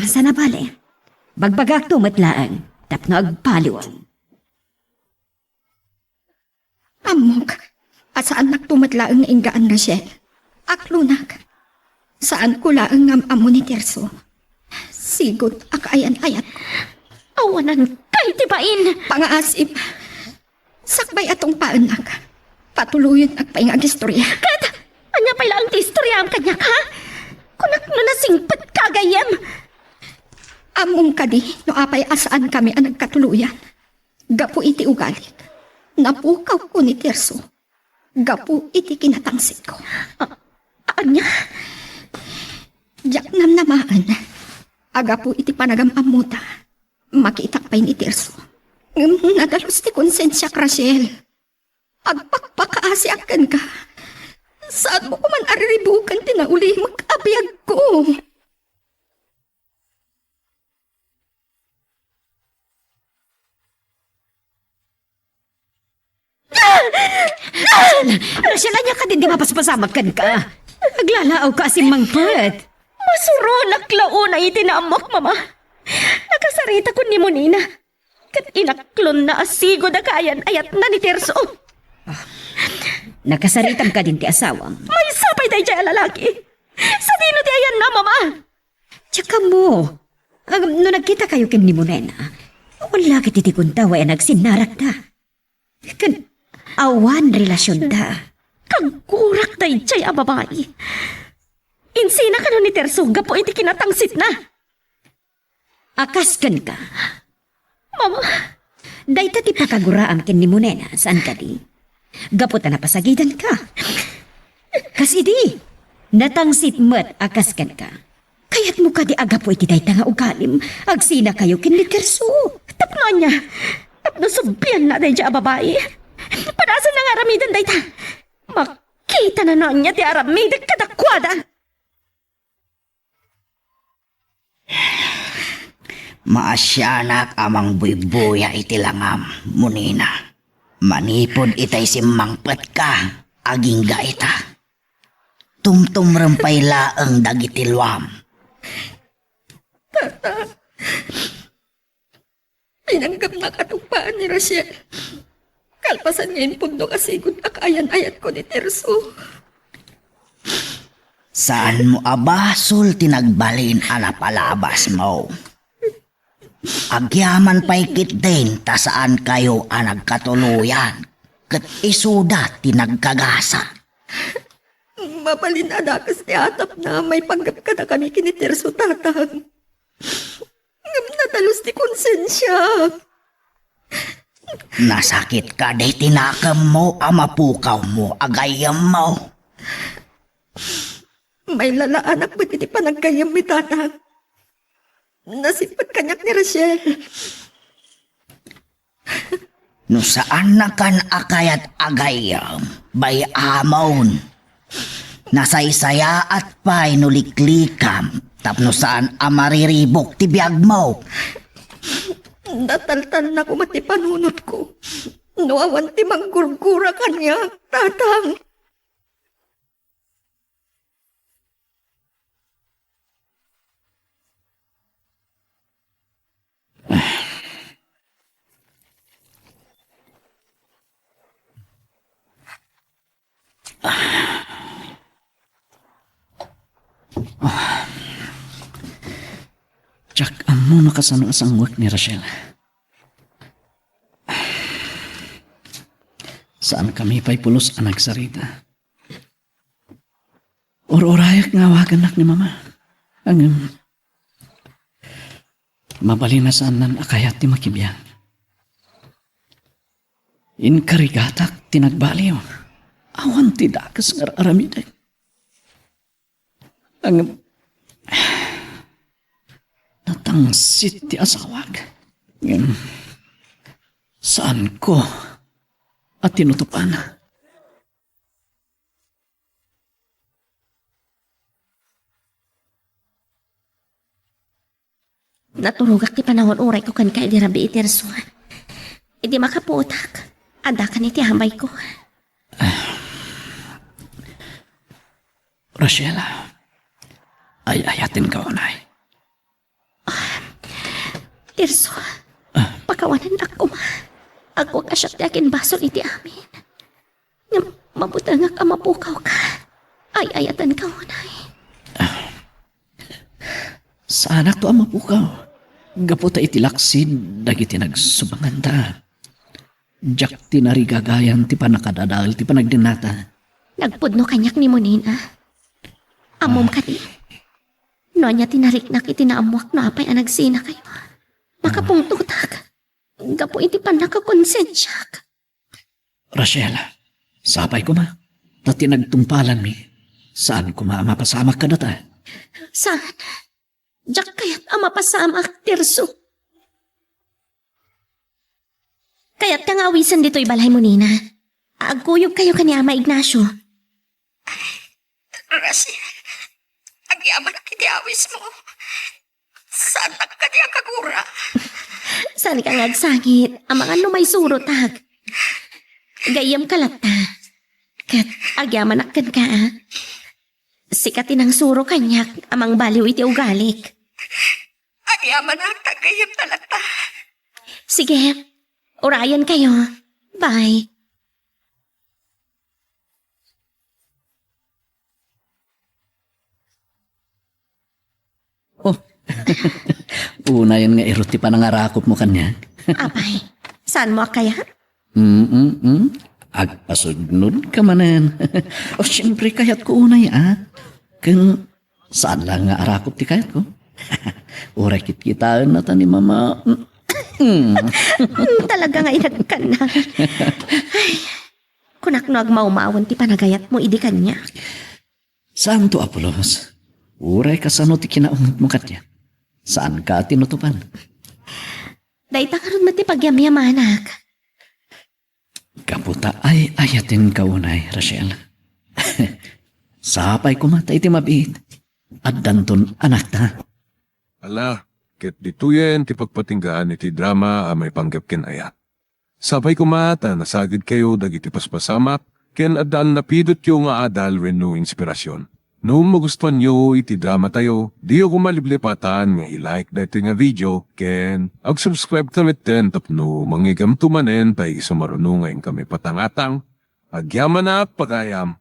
Sana bale, bagbagak tumatlaan, tapno agpaliwan. Amok, asaan nagtumatlaang nga inggaan Rachel? Aklunak, saan ko laang ngam amo ni Tirso? Sigot akayan-ayat ko. Awanan kay tibain. Pangaasip, sakbay atong paanak. Patuloyin agpaing agistorya. Anya pala ang tistorya ang kanya ka? Kunak no nasingpat kagayam. Among kadi, no apay asaan kami ang nagkatuluyan. Gapu iti ugalit. Napukaw ko ni Tirso. Gapu iti kinatangsit ko. Anya? Diyak namnamaan. Agapu iti panagamamuta. Makitak pa'y ni Tirso. Nadalos ti konsensya, Rachel. Agpakpakaasi akan ka. Saan mo kuman ariribukan tinauli mag-abiyag ko? Rachel, anya ka din di mapaspasamagkan ka. Aglalaaw ka asim mangpet. Masuro naklauna itinamok, mama. Nakasarita ko ni Monina. Kat inaklon na asigo na kayan ayat na ni Tirso. Nakasaritam ka din ti asawang. May sapay tayo dyan lalaki. Sa dino ti ayan na, mama. Tsaka mo, no nagkita kayo kin ni Monena, wala kiti kuntawa ay nagsinarak ta. Kan awan relasyon ta. Kagkurak tayo dyan ang babae. Insina ka no ni Tirso, gapo iti kinatangsit na. Akas kan ka. Mama, Dahita ti pakaguraan kin ni Monena, saan ka di? Gapot na napasagidan ka. Kasi di, Natangsit met akas kan ka. Kaya't mo ka di agapo iti dayta nga ugalim. Agsina kayo kiniterso. Tapno niya. Tapno subyan na dayta babae. Padasa na nga ramidan dayta. Makita na niya ti aramidan kadakwada. Maasyanak amang buybuya iti langam, munina. Manipod itay simangpet ka, aging gaita. Tumtum rempay laeng dagiti luam. Pinanggap na katupaan ni Rachel. Kalpasan ngayon pundo kasigod akayan-ayat ko ni Terso. Saan mo abasol tinagbalin anapalabas mo? Agyaman paikit din ta saan kayo nagkatuluyan. Kat isuda tinagkagasa. Mabalin adakas ni Atap na may panggap ka na kami kini Terso tatang. Ngam natalos ti konsensya. Nasakit ka di tinakam mo, amapukaw mo, agayam mo. May lalaanak ba iti panagkayam mi tatang? Nasipag kanyak ni Rachel. No saan na kan akayat agayam, bay amon. Nasaysaya at pa'y nuliklikam, tapno saan amariribok ti biyag mo. Nataltal na ko mati panunot ko. Nuawan ti manggurgura kanya, tatang. Jack, amo nakasano asang wak ni Rachel. Saan kami pa'y pulos anak sarita? Or-orayak nga wagan ni mama. Ang mabali na saan nan akayat ti makibyan. Inkarigatak tinagbaliw. Awan ti dakas nga aramiday. Ang natangsit ti asawag. Saan ko at tinutupan? Naturugak ti panahon uray ko kan kay di rabi Terso. Idi makaputak. Ada kan iti hambay ko. Rachel, ay ayatin ka onay. Terso, pakawanan ako ma. Ako kasyak ti akin basol iti amin. Nga mabutang ka mapukaw ka. Ay ayatan ka unay. Sa anak to ang mapukaw. Gaputa iti laksid, dagiti nagsubangan ta. Jack tinarigagayan, ti panakadadal, ti panagdinata. Nagpudno kanyak ni Monina. Amom ka di. No niya tinariknak iti naamuak no apay anagsina kayo. Makapungtutak. Gapo iti panakakonsensyak. Rachel, sapay ko ma. Na tinagtumpalan mi. Saan ko mapasamak ka na ta? Saan? Jack kaya't ama pasamak, Terso. Kaya't kangawisan dito'y balay mo, Nina. Agkuyog kayo kani Ama Ignacio. Rachel, agyaman ang kitiawis mo. Saan na ka niya kagura? Saan ka ngagsangit? Ang mga numay surotag. Gayam kalata. Kat agyaman akkan ka, ah. Sikatin ang suro kanyak, amang baliw iti ugalik. Agyaman ang tagayam talata. Sige, orayan kayo. Bye. Oh, una yan nga iruti pa nangarakop mo kanya. Apay, saan mo kaya? Agpasugnod ka manan. O siyempre kayat ko unay Kung saan lang nga arakop ti kayat ko. Uray kitkitaan na ta ni mama. Talaga nga inagkan na. Ay, kunak no agmaumawan ti panagayat mo idi kanya. Saan to, Apolos? Uray ka sa ti kinaungot mo katya. Saan ka tinutupan? Daita karon mati pagyamyamanak. Kaputa ay ayatin ka unay, Rachel. Sapay kumata iti mabit. At danton anak ta. Ala, ket dituyen ti pagpatinggaan iti drama a may panggap ken ayat. Sabay kumata nasagid kayo dagiti paspasamak ken addaan napidot yo nga adal wenno inspirasyon. No magustuhan nyo iti drama tayo, di ako maliblipatan nga i-like dati nga video ken ag-subscribe tamit ten tapno mangigam tumanen tay sumarunong ngayon kami patangatang agyaman na pagayam.